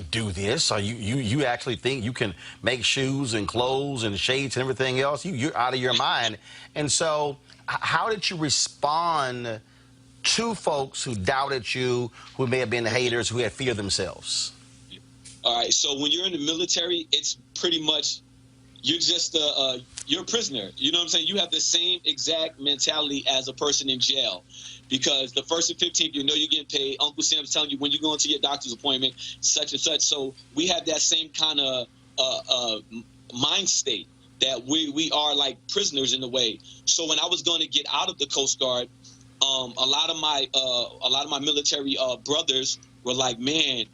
do this. Or you actually think you can make shoes and clothes and shades and everything else? You're out of your mind. And so how did you respond to folks who doubted you, who may have been haters, who had fear themselves? All right, so when you're in the military, it's pretty much you're just you're a prisoner. You know what I'm saying? You have the same exact mentality as a person in jail, because the 1st and 15th, you're getting paid. Uncle Sam's telling you when you're going to your doctor's appointment, such and such. So we have that same kind of mind state that we are like prisoners in a way. So when I was going to get out of the Coast Guard, a lot of my military brothers were like, man,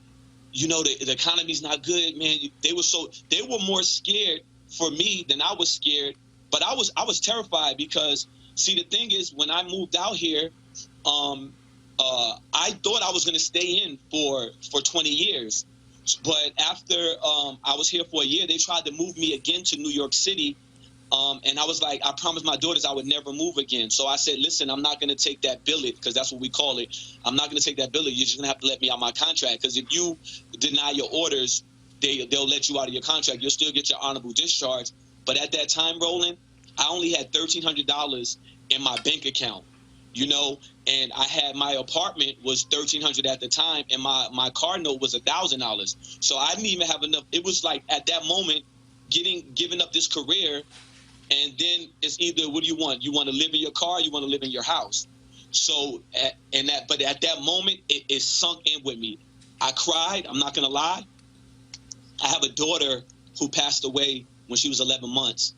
the economy's not good, man. They were more scared for me than I was scared. But I was terrified, because, see, the thing is, when I moved out here, I thought I was going to stay in for 20 years. But after I was here for a year, they tried to move me again to New York City. And I was like, I promised my daughters I would never move again. So I said, listen, I'm not going to take that billet, because that's what we call it. I'm not going to take that billet. You're just going to have to let me out my contract, because if you deny your orders, they'll let you out of your contract. You'll still get your honorable discharge. But at that time, Roland, I only had $1,300 in my bank account, and I had my apartment was $1,300 at the time, and my car note was $1,000. So I didn't even have enough. It was like, at that moment, giving up this career. And then it's either, what do you want? You want to live in your car, you want to live in your house. So, but at that moment, it sunk in with me. I cried, I'm not going to lie. I have a daughter who passed away when she was 11 months.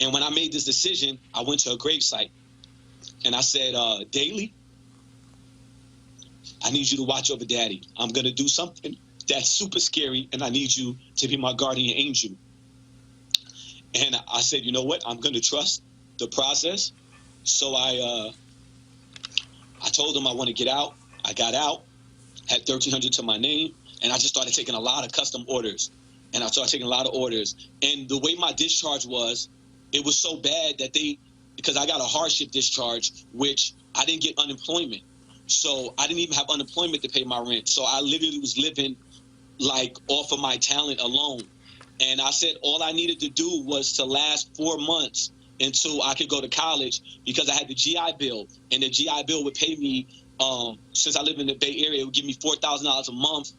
And when I made this decision, I went to her gravesite. And I said, Daily, I need you to watch over Daddy. I'm going to do something that's super scary, and I need you to be my guardian angel. And I said, you know what? I'm going to trust the process. So I told them I want to get out. I got out, had $1,300 to my name, and I just started taking a lot of custom orders. And I started taking a lot of orders. And the way my discharge was, it was so bad that because I got a hardship discharge, which I didn't get unemployment. So I didn't even have unemployment to pay my rent. So I literally was living like off of my talent alone. And I said all I needed to do was to last 4 months until I could go to college, because I had the GI Bill, and the GI Bill would pay me, since I live in the Bay Area, it would give me $4,000 a month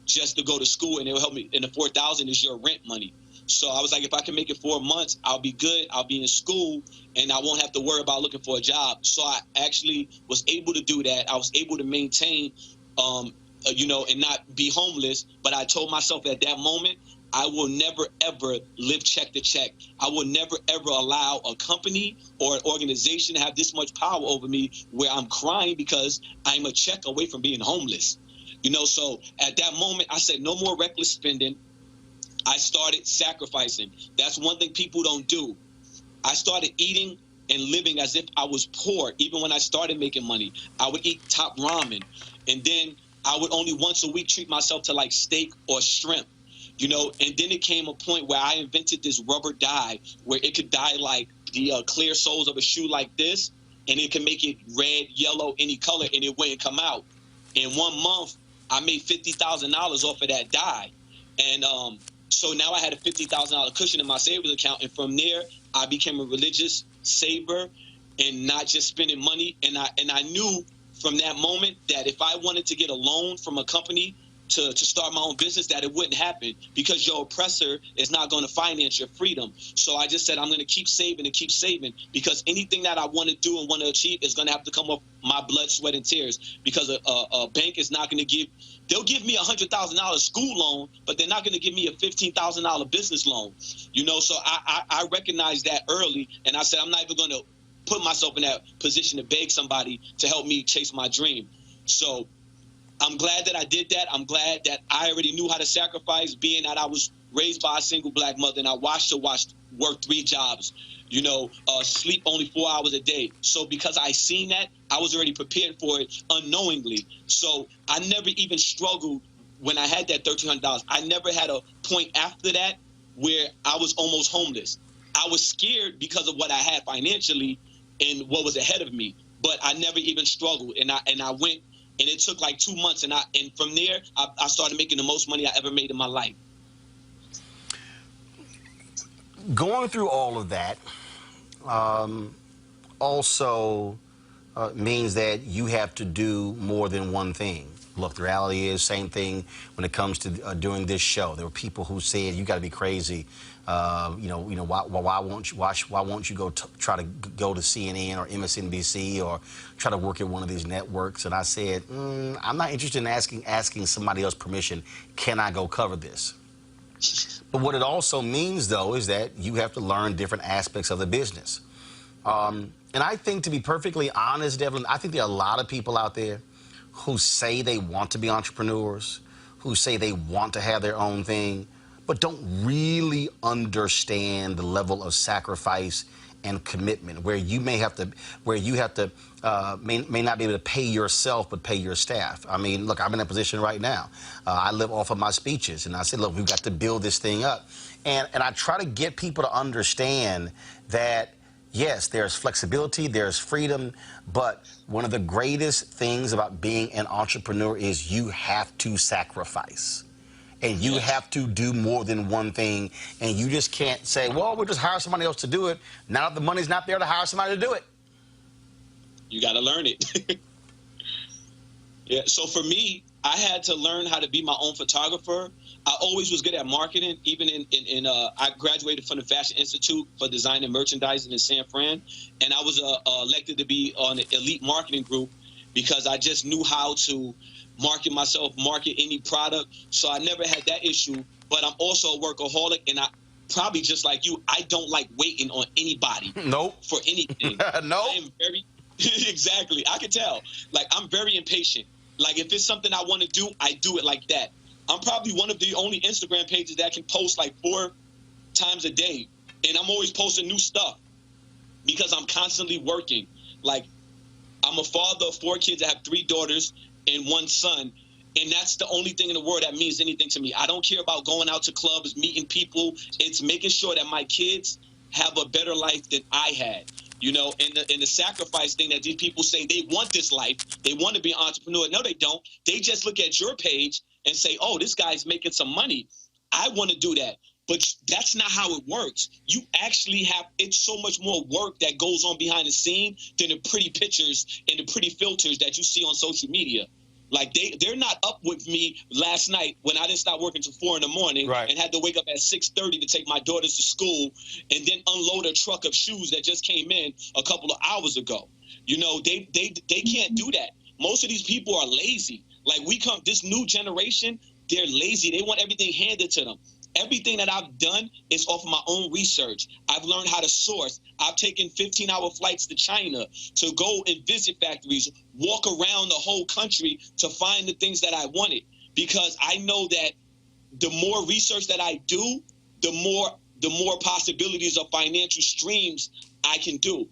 just to go to school, and it would help me. And the $4,000 is your rent money. So I was like, if I can make it 4 months, I'll be good. I'll be in school, and I won't have to worry about looking for a job. So I actually was able to do that. I was able to maintain, and not be homeless. But I told myself at that moment, I will never, ever live check to check. I will never, ever allow a company or an organization to have this much power over me where I'm crying because I'm a check away from being homeless. So at that moment, I said, no more reckless spending. I started sacrificing. That's one thing people don't do. I started eating and living as if I was poor. Even when I started making money, I would eat top ramen. And then I would only once a week treat myself to like steak or shrimp. And then it came a point where I invented this rubber dye where it could dye like the clear soles of a shoe like this, and it can make it red, yellow, any color, and it wouldn't come out. In 1 month, I made $50,000 off of that dye. And So now I had a $50,000 cushion in my savings account, and from there I became a religious saver and not just spending money. And I knew from that moment that if I wanted to get a loan from a company to start my own business, that it wouldn't happen because your oppressor is not going to finance your freedom. So I just said I'm going to keep saving and keep saving, because anything that I want to do and want to achieve is going to have to come off my blood, sweat, and tears, because a bank is not going to they'll give me a $100,000 school loan, but they're not going to give me a $15,000 business loan. So I recognized that early, and I said I'm not even going to put myself in that position to beg somebody to help me chase my dream. So I'm glad that I did that. I'm glad that I already knew how to sacrifice, being that I was raised by a single black mother and I watched her work 3 jobs, sleep only 4 hours a day. So because I seen that, I was already prepared for it unknowingly. So I never even struggled when I had that $1,300. I never had a point after that where I was almost homeless. I was scared because of what I had financially and what was ahead of me, but I never even struggled. And I went. And it took like 2 months, and from there, I started making the most money I ever made in my life. Going through all of that also means that you have to do more than one thing. Look, the reality is, same thing when it comes to doing this show. There were people who said, "You got to be crazy. Why won't you go try to go to CNN or MSNBC or try to work at one of these networks?" And I said, I'm not interested in asking somebody else permission. Can I go cover this? But what it also means, though, is that you have to learn different aspects of the business. And I think, to be perfectly honest, Devlin, I think there are a lot of people out there who say they want to be entrepreneurs, who say they want to have their own thing, but don't really understand the level of sacrifice and commitment, where you may not be able to pay yourself, but pay your staff. I mean, look, I'm in a position right now. I live off of my speeches, and I said, look, we've got to build this thing up. And I try to get people to understand that, yes, there's flexibility, there's freedom, but one of the greatest things about being an entrepreneur is you have to sacrifice. And you have to do more than one thing, and you just can't say, well, we'll just hire somebody else to do it. Now that the money's not there to hire somebody to do it. You got to learn it. Yeah, so for me, I had to learn how to be my own photographer. I always was good at marketing, even I graduated from the Fashion Institute for Design and Merchandising in San Fran, and I was elected to be on the elite marketing group because I just knew how to market myself, market any product. So I never had that issue, but I'm also a workaholic, and I probably just like you, I don't like waiting on anybody. Nope. For anything. Nope. I am very, exactly. I can tell. Like, I'm very impatient. Like, if it's something I want to do, I do it like that. I'm probably one of the only Instagram pages that can post like 4 times a day, and I'm always posting new stuff because I'm constantly working. Like, I'm a father of 4 kids. I have 3 daughters and 1 son, and that's the only thing in the world that means anything to me. I don't care about going out to clubs, meeting people. It's making sure that my kids have a better life than I had. And the sacrifice thing that these people say they want this life, they want to be an entrepreneur. No, they don't. They just look at your page and say, oh, this guy's making some money. I want to do that. But that's not how it works. You actually it's so much more work that goes on behind the scene than the pretty pictures and the pretty filters that you see on social media. Like, they're not up with me last night when I didn't start working till 4 a.m. Right. and had to wake up at 6:30 to take my daughters to school and then unload a truck of shoes that just came in a couple of hours ago. They can't do that. Most of these people are lazy. Like, this new generation, they're lazy. They want everything handed to them. Everything that I've done is off of my own research. I've learned how to source. I've taken 15-hour flights to China to go and visit factories, walk around the whole country to find the things that I wanted, because I know that the more research that I do, the more possibilities of financial streams I can do.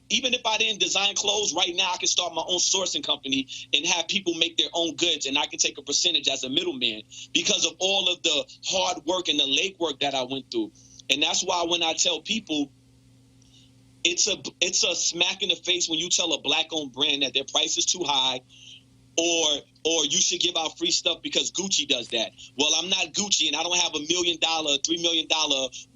Even if I didn't design clothes right now, I can start my own sourcing company and have people make their own goods, and I can take a percentage as a middleman because of all of the hard work and the legwork that I went through. And that's why when I tell people, it's a smack in the face when you tell a black-owned brand that their price is too high, or or you should give out free stuff because Gucci does that. Well, I'm not Gucci, and I don't have $1 million, $3 million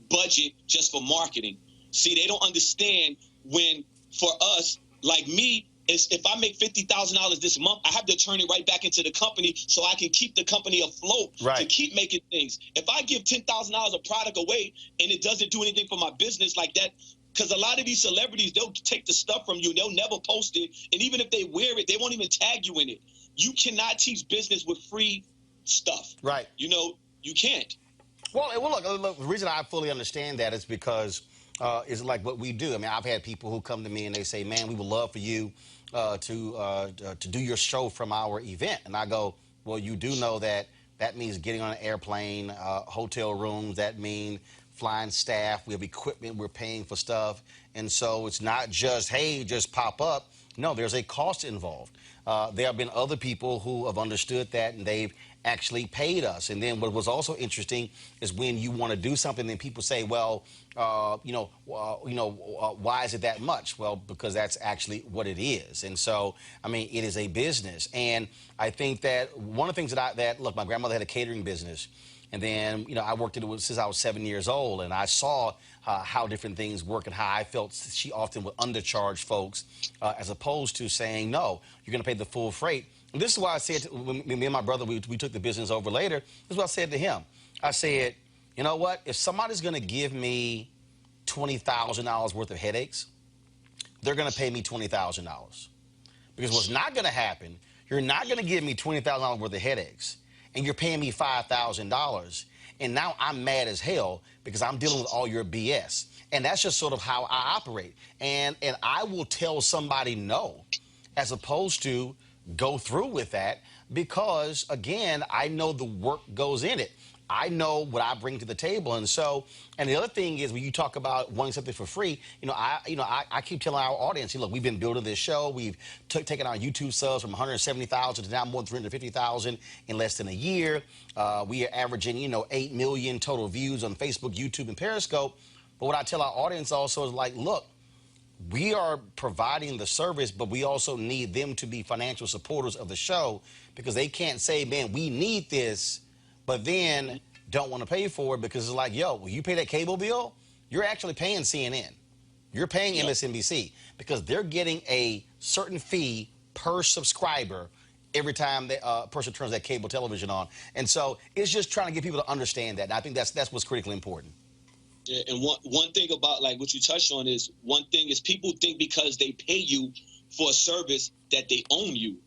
budget just for marketing. See, they don't understand when, for us, like me, if I make $50,000 this month, I have to turn it right back into the company so I can keep the company afloat to keep making things. If I give $10,000 a product away and it doesn't do anything for my business like that, because a lot of these celebrities, they'll take the stuff from you, they'll never post it, and even if they wear it, they won't even tag you in it. You cannot teach business with free stuff. Right. You know, you can't. Well, look, the reason I fully understand that is because it's like what we do. I mean, I've had people who come to me and they say, man, we would love for you to do your show from our event. And I go, well, you do know that means getting on an airplane, hotel rooms, that means flying staff, we have equipment, we're paying for stuff. And so it's not just, hey, just pop up. No, there's a cost involved. There have been other people who have understood that and they've actually paid us. And then what was also interesting is when you want to do something, then people say, well, why is it that much? Well, because that's actually what it is. And so, I mean, it is a business. And I think that one of the things look, my grandmother had a catering business. And then, I worked at it since I was 7 years old, and I saw how different things work and how I felt she often would undercharge folks as opposed to saying, no, you're going to pay the full freight. And this is why I said, when me and my brother, we took the business over later, this is what I said to him. I said, you know what? If somebody's going to give me $20,000 worth of headaches, they're going to pay me $20,000. Because what's not going to happen, you're not going to give me $20,000 worth of headaches, and you're paying me $5,000, and now I'm mad as hell because I'm dealing with all your BS. And that's just sort of how I operate. And I will tell somebody no, as opposed to go through with that, because, again, I know the work goes in it. I know what I bring to the table. And so, and the other thing is when you talk about wanting something for free, I keep telling our audience, look, we've been building this show. We've taken our YouTube subs from 170,000 to now more than 350,000 in less than a year. We are averaging, 8 million total views on Facebook, YouTube, and Periscope. But what I tell our audience also is like, look, we are providing the service, but we also need them to be financial supporters of the show, because they can't say, man, we need this, but then don't want to pay for it, because it's like, yo, when you pay that cable bill, you're actually paying CNN. You're paying MSNBC, because they're getting a certain fee per subscriber every time a person turns that cable television on. And so it's just trying to get people to understand that. And I think that's what's critically important. Yeah, and one thing about like what you touched on is people think because they pay you for a service that they own you.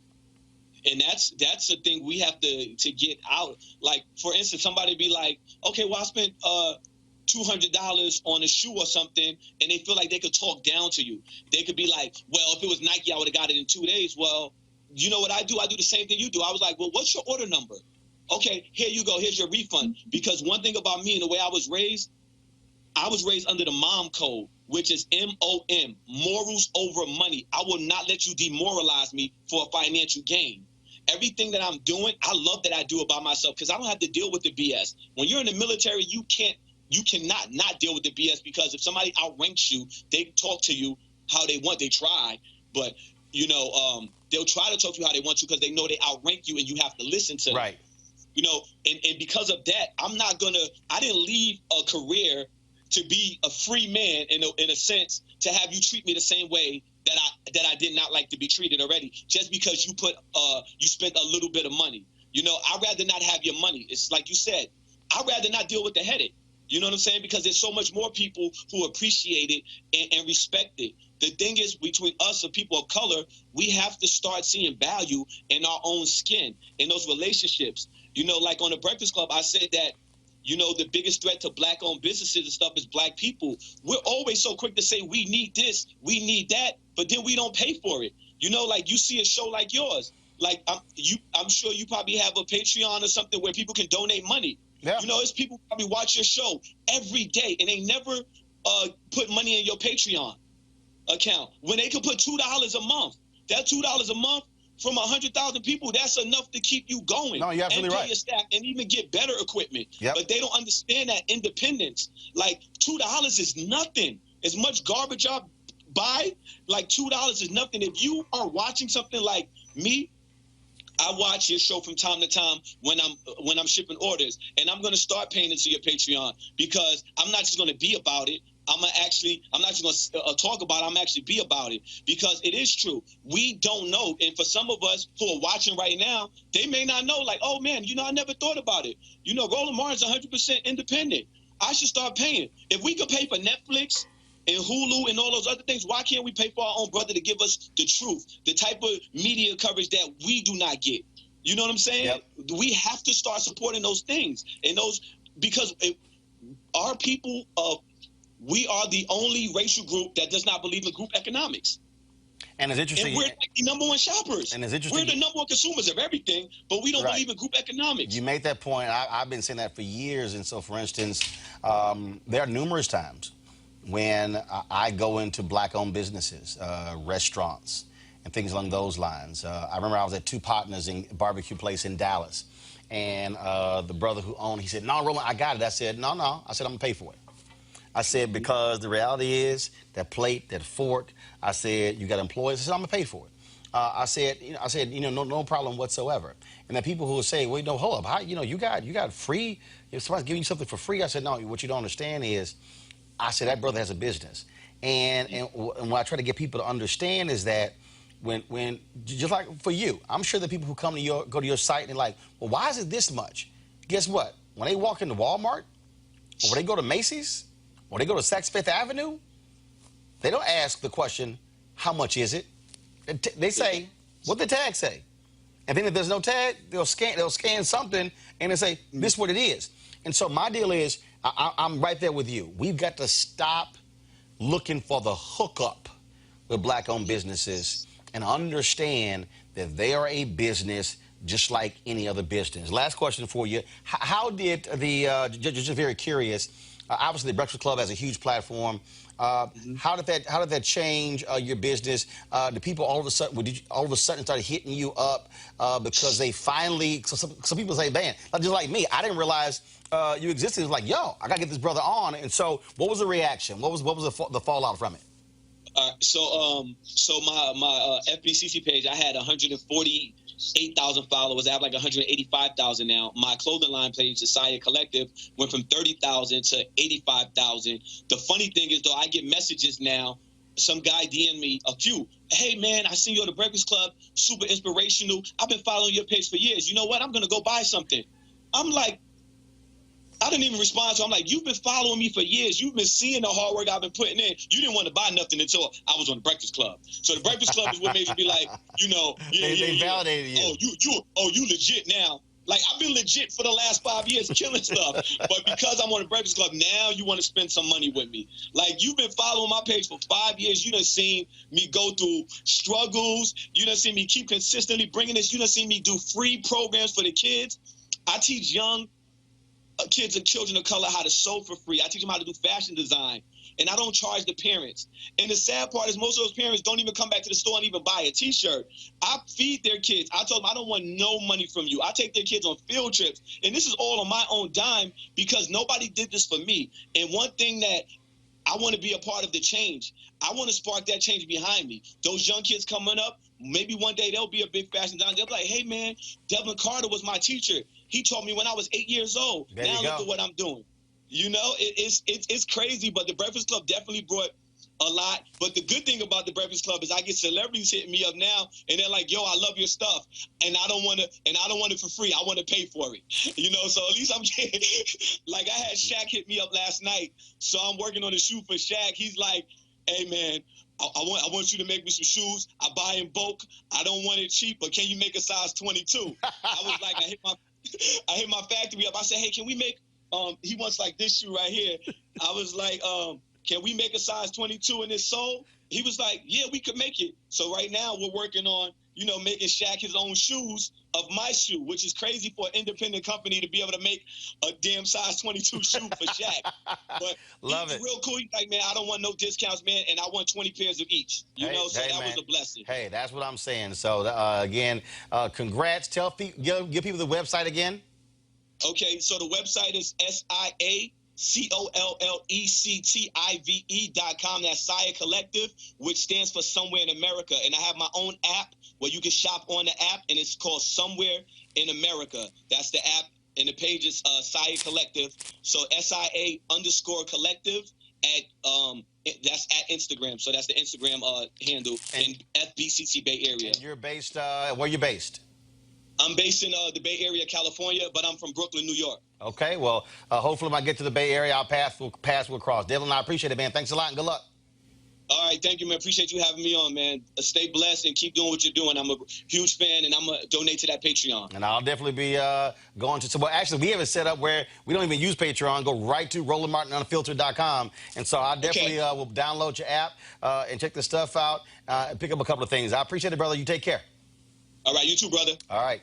And that's the thing we have to get out. Like, for instance, somebody be like, okay, well, I spent $200 on a shoe or something, and they feel like they could talk down to you. They could be like, well, if it was Nike, I would have got it in 2 days. Well, you know what I do? I do the same thing you do. I was like, well, what's your order number? Okay, here you go. Here's your refund. Because one thing about me and the way I was raised under the mom code, which is MOM, morals over money. I will not let you demoralize me for a financial gain. Everything that I'm doing, I love that I do it by myself, because I don't have to deal with the BS. When you're in the military, you cannot not deal with the BS, because if somebody outranks you, they talk to you how they want. They try, but they'll try to talk to you how they want to, because they know they outrank you and you have to listen to them. Right. And because of that, I didn't leave a career to be a free man in a sense, to have you treat me the same way that I did not like to be treated already, just because you spent a little bit of money. I'd rather not have your money. It's like you said, I'd rather not deal with the headache. You know what I'm saying? Because there's so much more people who appreciate it and respect it. The thing is, between us and people of color, we have to start seeing value in our own skin, in those relationships. Like on the Breakfast Club, I said that, the biggest threat to black-owned businesses and stuff is black people. We're always so quick to say we need this, we need that, but then we don't pay for it. Like you see a show like yours. Like I'm sure you probably have a Patreon or something where people can donate money. Yeah. It's people who probably watch your show every day and they never put money in your Patreon account. When they could put $2 a month, that $2 a month from 100,000 people, that's enough to keep you going. No, you're absolutely and pay right. your staff and even get better equipment. Yep. But they don't understand that independence. Like $2 is nothing. As much garbage I buy, like $2 is nothing. If you are watching something like me, I watch your show from time to time when I'm shipping orders, and I'm going to start paying into your Patreon because I'm not just going to be about it. I'm not just going to talk about it. I'm actually be about it because it is true. We don't know. And for some of us who are watching right now, they may not know, like, oh, man, I never thought about it. Roland Martin's 100% independent. I should start paying. If we could pay for Netflix and Hulu and all those other things, why can't we pay for our own brother to give us the truth, the type of media coverage that we do not get? You know what I'm saying? Yep. We have to start supporting those things because our people we are the only racial group that does not believe in group economics. And it's interesting. And we're like the number one shoppers. And it's interesting. We're the number one consumers of everything, but we don't believe in group economics. You made that point. I've been saying that for years. And so, for instance, there are numerous times when I go into black-owned businesses, restaurants, and things along those lines. I remember I was at Two Partners in a barbecue place in Dallas. And the brother who owned, he said, no, Roland, I got it. I said, no. I said, I'm going to pay for it. I said, because the reality is that plate, that fork, I said, you got employees. I said, I'm going to pay for it. I said, no problem whatsoever. And then people who will say, well, hold up, you got free, if somebody's giving you something for free. I said, no, what you don't understand is, I said, that brother has a business. And what I try to get people to understand is that when just like for you, I'm sure the people who come to go to your site and they're like, well, why is it this much? Guess what? When they walk into Walmart, or when they go to Macy's, or they go to Saks Fifth Avenue, they don't ask the question, how much is it? They say, what the tag say? And then if there's no tag, they'll scan something and they say, this is what it is. And so my deal is, I'm right there with you. We've got to stop looking for the hookup with black-owned businesses and understand that they are a business just like any other business. Last question for you. How did just very curious, obviously the Breakfast Club has a huge platform. How did that change your business? Do people all of a sudden started hitting you up because they finally? Some people say, "Man, just like me, I didn't realize you existed." It was like, "Yo, I gotta get this brother on." And so, what was the reaction? What was the fallout from it? So my FBCC page, I had 148,000 followers. I have like 185,000 now. My clothing line page, the Saya Collective, went from 30,000 to 85,000. The funny thing is, though, I get messages now. Some guy DM me a few. Hey, man, I seen you at the Breakfast Club. Super inspirational. I've been following your page for years. You know what? I'm going to go buy something. I'm like, I didn't even respond to him. I'm like, you've been following me for years. You've been seeing the hard work I've been putting in. You didn't want to buy nothing until I was on the Breakfast Club. So the Breakfast Club is what made you be like, they validated you. You legit now. Like, I've been legit for the last 5 years killing stuff. But because I'm on the Breakfast Club, now you want to spend some money with me. Like, you've been following my page for 5 years. You done seen me go through struggles. You done seen me keep consistently bringing this. You done seen me do free programs for the kids. I teach young kids and children of color how to sew for free. I teach them how to do fashion design, and I don't charge the parents. And the sad part is most of those parents don't even come back to the store and even buy a T-shirt. I feed their kids. I told them I don't want no money from you. I take their kids on field trips, and this is all on my own dime because nobody did this for me. And one thing that I want to be a part of the change. I want to spark that change behind me. Those young kids coming up, maybe one day they'll be a big fashion designer. They'll be like, hey, man, Devlin Carter was my teacher. He taught me when I was 8 years old. Now look at what I'm doing. It's crazy, but the Breakfast Club definitely brought a lot. But the good thing about the Breakfast Club is I get celebrities hitting me up now, and they're like, "Yo, I love your stuff, and I don't want it for free. I want to pay for it." So at least I'm getting. Like I had Shaq hit me up last night, so I'm working on a shoe for Shaq. He's like, "Hey, man, I want you to make me some shoes. I buy in bulk. I don't want it cheap, but can you make a size 22?" I was like, I hit my factory up. I said, "Hey, can we make?" He wants like this shoe right here. I was like, "Can we make a size 22 in this sole?" He was like, "Yeah, we could make it." So right now we're working on, making Shaq his own shoes of my shoe, which is crazy for an independent company to be able to make a damn size 22 shoe for Shaq. But Love he's it. Real cool. He's like, "Man, I don't want no discounts, man, and I want 20 pairs of each." So that man. was a blessing. Hey, that's what I'm saying. So again, congrats. Give people the website again. Okay, so the website is SIACOLLECTIVE.com. That's Saya Collective, which stands for Somewhere in America. And I have my own app where you can shop on the app, and it's called Somewhere in America. That's the app, and the page is SIA Collective. So SIA_collective at that's at Instagram. So that's the Instagram handle in FBCC Bay Area. And you're based where you based? I'm based in the Bay Area, California, but I'm from Brooklyn, New York. Okay, well, hopefully when I get to the Bay Area, our paths will cross. Dylan, I appreciate it, man. Thanks a lot and good luck. All right, thank you, man. Appreciate you having me on, man. Stay blessed and keep doing what you're doing. I'm a huge fan, and I'm going to donate to that Patreon. And I'll definitely be going to... So, well, actually, we have it set up where we don't even use Patreon. Go right to RolandMartinUnfiltered.com. And so I definitely will download your app and check the stuff out and pick up a couple of things. I appreciate it, brother. You take care. All right, you too, brother. All right.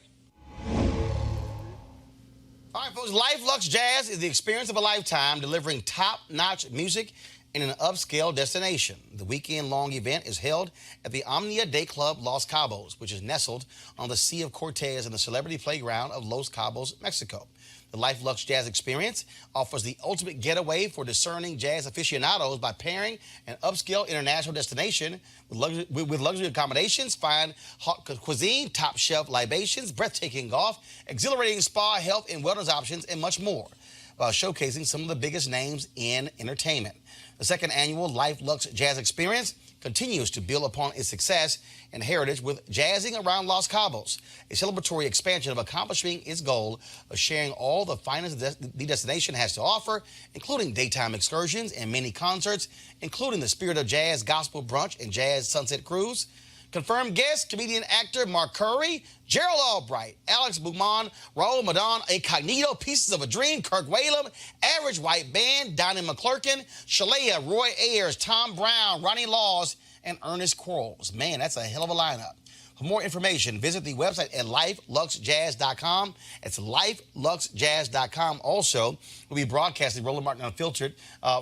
All right, folks. Luxe Jazz is the experience of a lifetime, delivering top-notch music in an upscale destination. The weekend-long event is held at the Omnia Day Club Los Cabos, which is nestled on the Sea of Cortez in the celebrity playground of Los Cabos, Mexico. The Luxe Jazz experience offers the ultimate getaway for discerning jazz aficionados by pairing an upscale international destination with luxury accommodations, fine hot cuisine, top-shelf libations, breathtaking golf, exhilarating spa, health and wellness options, and much more, while showcasing some of the biggest names in entertainment. The second annual Luxe Jazz experience continues to build upon its success and heritage with Jazzing Around Los Cabos, a celebratory expansion of accomplishing its goal of sharing all the finest the destination has to offer, including daytime excursions and mini concerts, including the Spirit of Jazz Gospel Brunch and Jazz Sunset Cruise. Confirmed guests, comedian actor Mark Curry, Gerald Albright, Alex Beaumont, Raul Madon, Incognito, Pieces of a Dream, Kirk Whalum, Average White Band, Donnie McClurkin, Shalea, Roy Ayers, Tom Brown, Ronnie Laws, and Ernest Quarles. Man, that's a hell of a lineup. For more information, visit the website at LifeLuxeJazz.com. It's LifeLuxeJazz.com. Also, we'll be broadcasting Roland Martin Unfiltered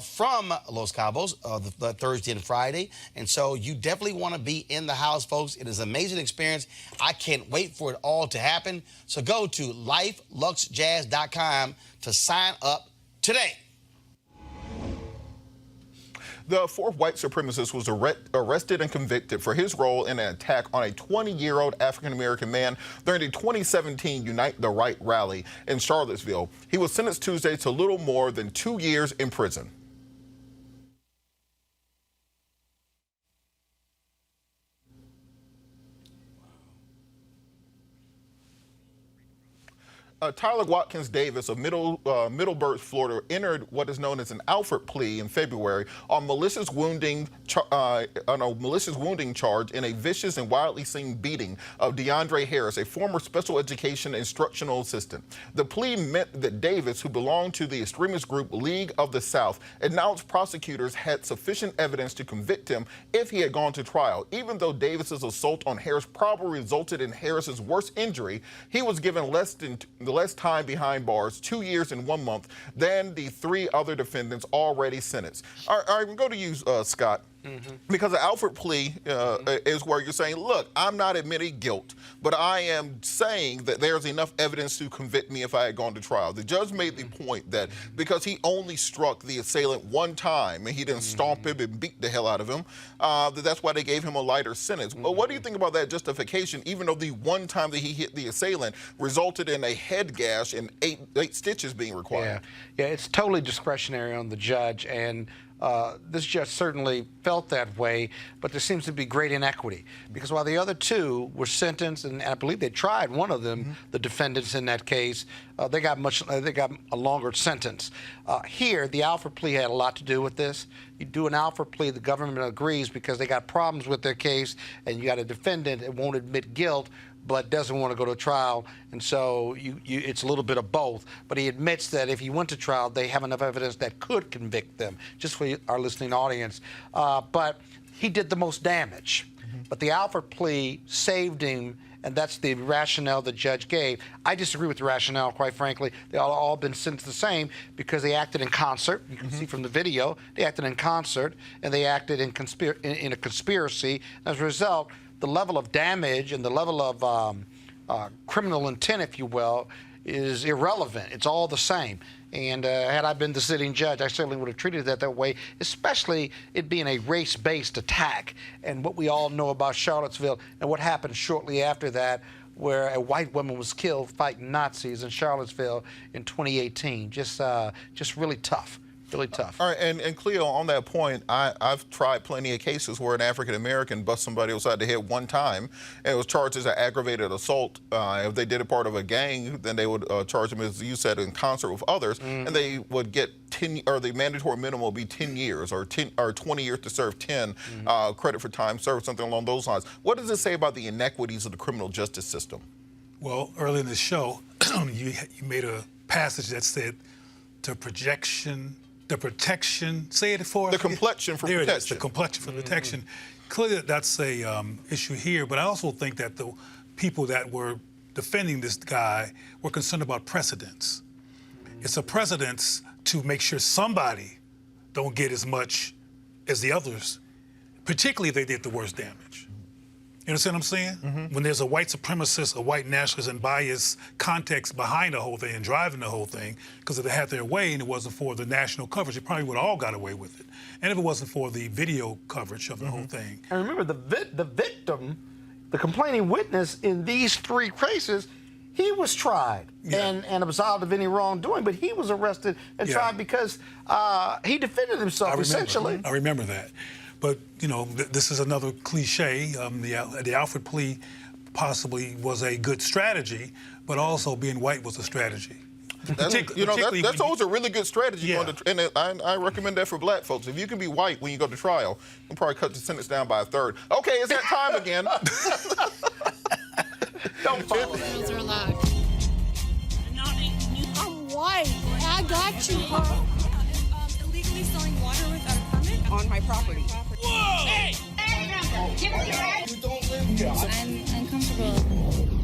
from Los Cabos the Thursday and Friday. And so you definitely want to be in the house, folks. It is an amazing experience. I can't wait for it all to happen. So go to LifeLuxeJazz.com to sign up today. The fourth white supremacist was arrested and convicted for his role in an attack on a 20-year-old African-American man during the 2017 Unite the Right rally in Charlottesville. He was sentenced Tuesday to little more than 2 years in prison. Tyler Watkins Davis of Middleburg, Florida, entered what is known as an Alford plea in February on malicious wounding charge in a vicious and widely seen beating of DeAndre Harris, a former special education instructional assistant. The plea meant that Davis, who belonged to the extremist group League of the South, announced prosecutors had sufficient evidence to convict him if he had gone to trial. Even though Davis's assault on Harris probably resulted in Harris's worst injury, he was given less time behind bars, 2 years and 1 month, than the three other defendants already sentenced. All right, I'm going to use Scott. Because the Alford plea is where you're saying, look, I'm not admitting guilt, but I am saying that there's enough evidence to convict me if I had gone to trial. The judge made the point that because he only struck the assailant one time and he didn't stomp him and beat the hell out of him, that's why they gave him a lighter sentence. But what do you think about that justification, even though the one time that he hit the assailant resulted in a head gash and eight stitches being required? Yeah, it's totally discretionary on the judge, and this judge certainly felt that way, but there seems to be great inequity because while the other two were sentenced, and I believe they tried one of them, the defendants in that case, they got a longer sentence. Here, the Alford plea had a lot to do with this. You do an Alford plea, the government agrees because they got problems with their case, and you got a defendant that won't admit guilt but doesn't want to go to trial, and so it's a little bit of both. But he admits that if he went to trial, they have enough evidence that could convict them, just for our listening audience. But he did the most damage. But the Alford plea saved him, and that's the rationale the judge gave. I disagree with the rationale, quite frankly. They all been sentenced the same because they acted in concert. You can see from the video, they acted in concert, and they acted in a conspiracy. As a result, the level of damage and the level of criminal intent, if you will, is irrelevant. It's all the same. And had I been the sitting judge, I certainly would have treated it that way, especially it being a race-based attack. And what we all know about Charlottesville and what happened shortly after that, where a white woman was killed fighting Nazis in Charlottesville in 2018. Just really tough. Really tough. All right, and Cleo, on that point, I've tried plenty of cases where an African-American bust somebody upside the head one time and was charged as an aggravated assault. If they did it part of a gang, then they would charge them, as you said, in concert with others, and they would get 10, or the mandatory minimum would be 10 years or 20 years to serve 10, credit for time served, something along those lines. What does it say about the inequities of the criminal justice system? Well, early in the show, you made a passage that said the protection, say it for us. The complexion for there protection. It is, the complexion for protection. Clearly, that's a issue here, but I also think that the people that were defending this guy were concerned about precedents. It's a precedence to make sure somebody don't get as much as the others, particularly if they did the worst damage. You understand what I'm saying? When there's a white supremacist, a white nationalist, and bias context behind the whole thing and driving the whole thing, because if they had their way and it wasn't for the national coverage, they probably would have all got away with it. And if it wasn't for the video coverage of the whole thing. And remember, the victim, the complaining witness in these 3 cases, he was tried and absolved of any wrongdoing, but he was arrested and tried because he defended himself, essentially. I remember that. But, you know, this is another cliche. The Alfred plea possibly was a good strategy, but also being white was a strategy. That's always a really good strategy. Yeah. And I recommend that for black folks. If you can be white when you go to trial, you can probably cut the sentence down by a third. Okay, it's that time again. Don't follow that. Girls are allowed. I'm white. I got you, huh? Illegally selling water without a permit on my property. Whoa! Hey! You don't live here. I'm uncomfortable.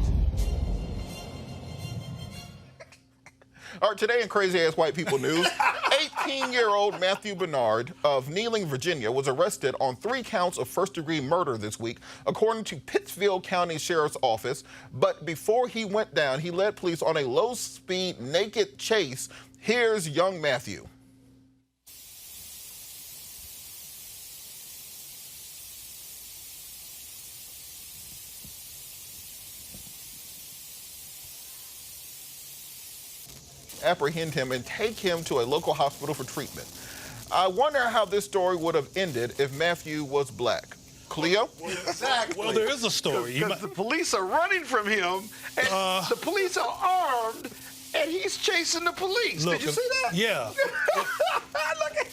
All right, today in Crazy Ass White People News, 18-year-old Matthew Bernard of Kneeling, Virginia, was arrested on 3 counts of first-degree murder this week, according to Pittsfield County Sheriff's Office. But before he went down, he led police on a low-speed, naked chase. Here's young Matthew. Apprehend him and take him to a local hospital for treatment. I wonder how this story would have ended if Matthew was black. Cleo? Exactly. Well, there is a story. Because the police are running from him, and the police are armed, and he's chasing the police. Look, Did you see that? Yeah. Look at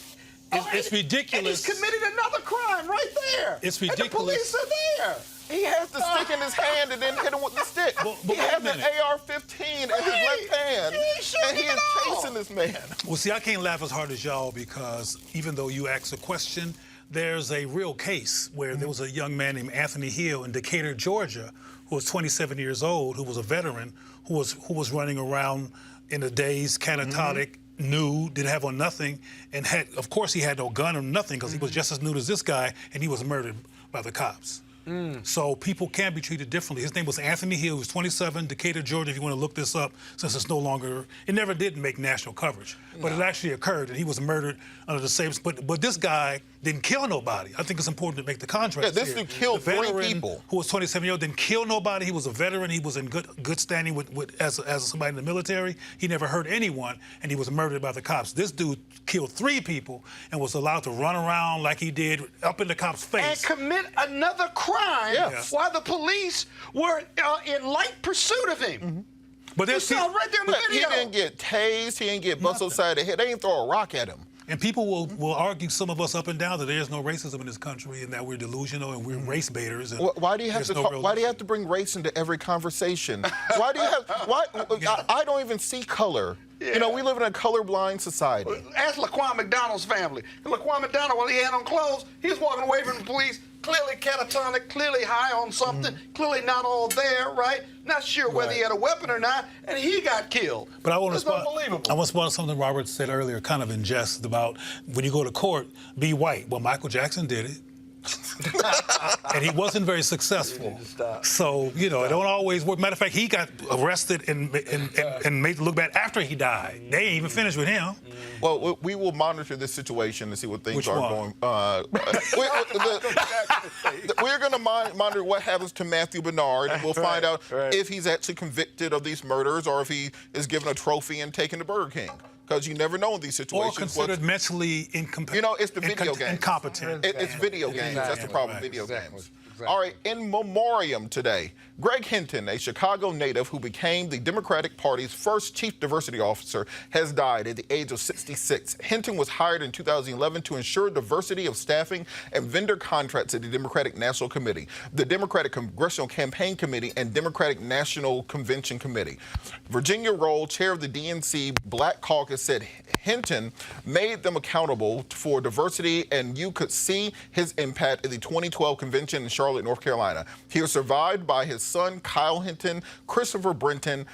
It's ridiculous. And he's committed another crime right there. It's And ridiculous. the police are there. He has the stick in his hand and then hit him with the stick. But he wait a has an minute. AR-15 in his left hand, and he is chasing this man. Well, see, I can't laugh as hard as y'all because even though you asked a question, there's a real case where there was a young man named Anthony Hill in Decatur, Georgia, who was 27 years old, who was a veteran, who was running around in a dazed, catatonic, nude, didn't have on nothing, and of course, he had no gun or nothing because he was just as nude as this guy, and he was murdered by the cops. So people can be treated differently. His name was Anthony Hill. He was 27, Decatur, Georgia. If you want to look this up, since it's no longer, it never did make national coverage, but it actually occurred, and he was murdered under the same. But this guy didn't kill nobody. I think it's important to make the contrast. Yeah, this here. dude killed The 3 veteran people. who was 27 years old didn't kill nobody. He was a veteran. He was in good standing as somebody in the military. He never hurt anyone, and he was murdered by the cops. This dude killed 3 people and was allowed to run around like he did up in the cop's face. And commit another crime while the police were in light pursuit of him. But You there's saw right there in the He video. didn't get tased. He didn't get bust upside the head. They didn't throw a rock at him. And people will argue, some of us up and down, that there's no racism in this country and that we're delusional and we're race baiters. And Why do you have there's to? no real Why do you issue. have to bring race into every conversation? Why do you have? Why? I don't even see color. You know, we live in a colorblind society. Ask Laquan McDonald's family. And Laquan McDonald, while he had on clothes, he was walking away from the police, clearly catatonic, clearly high on something, clearly not all there, right? Not sure whether he had a weapon or not, and he got killed. But I want to It's unbelievable. I want to respond to something Robert said earlier, kind of in jest, about when you go to court, be white. Well, Michael Jackson did it. And he wasn't very successful. So, you know, it don't always work. Matter of fact, he got arrested and made it look bad after he died. They ain't even finished with him. Well, we will monitor this situation and see what things are going. We're going to monitor what happens to Matthew Bernard, and we'll find out if he's actually convicted of these murders or if he is given a trophy and taken to Burger King. Because you never know in these situations. Or considered mentally incompetent. You know, it's the video games. Incompetent. It's video games. That's the problem with video games. All right, in memoriam today, Greg Hinton, a Chicago native who became the Democratic Party's first chief diversity officer, has died at the age of 66. Hinton was hired in 2011 to ensure diversity of staffing and vendor contracts at the Democratic National Committee, the Democratic Congressional Campaign Committee, and Democratic National Convention Committee. Virginia Roll, chair of the DNC Black Caucus, said Hinton made them accountable for diversity, and you could see his impact at the 2012 convention in Charlotte, North Carolina. He was survived by his son, Kyle Hinton, Christopher Brenton,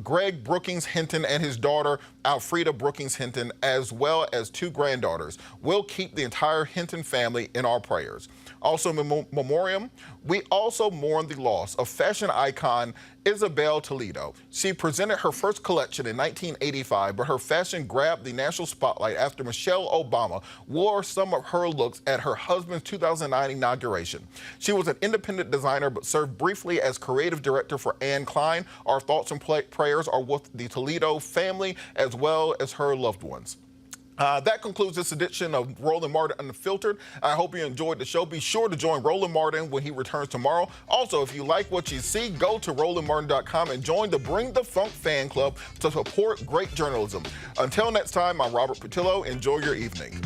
Greg Brookings Hinton, and his daughter, Alfreda Brookings Hinton, as well as 2 granddaughters. We'll keep the entire Hinton family in our prayers. Also, memoriam, we also mourn the loss of fashion icon Isabel Toledo. She presented her first collection in 1985, but her fashion grabbed the national spotlight after Michelle Obama wore some of her looks at her husband's 2009 inauguration. She was an independent designer, but served briefly as creative director for Anne Klein. Our thoughts and prayers are with the Toledo family as well as her loved ones. That concludes this edition of Roland Martin Unfiltered. I hope you enjoyed the show. Be sure to join Roland Martin when he returns tomorrow. Also, if you like what you see, go to RolandMartin.com and join the Bring the Funk fan club to support great journalism. Until next time, I'm Robert Patillo. Enjoy your evening.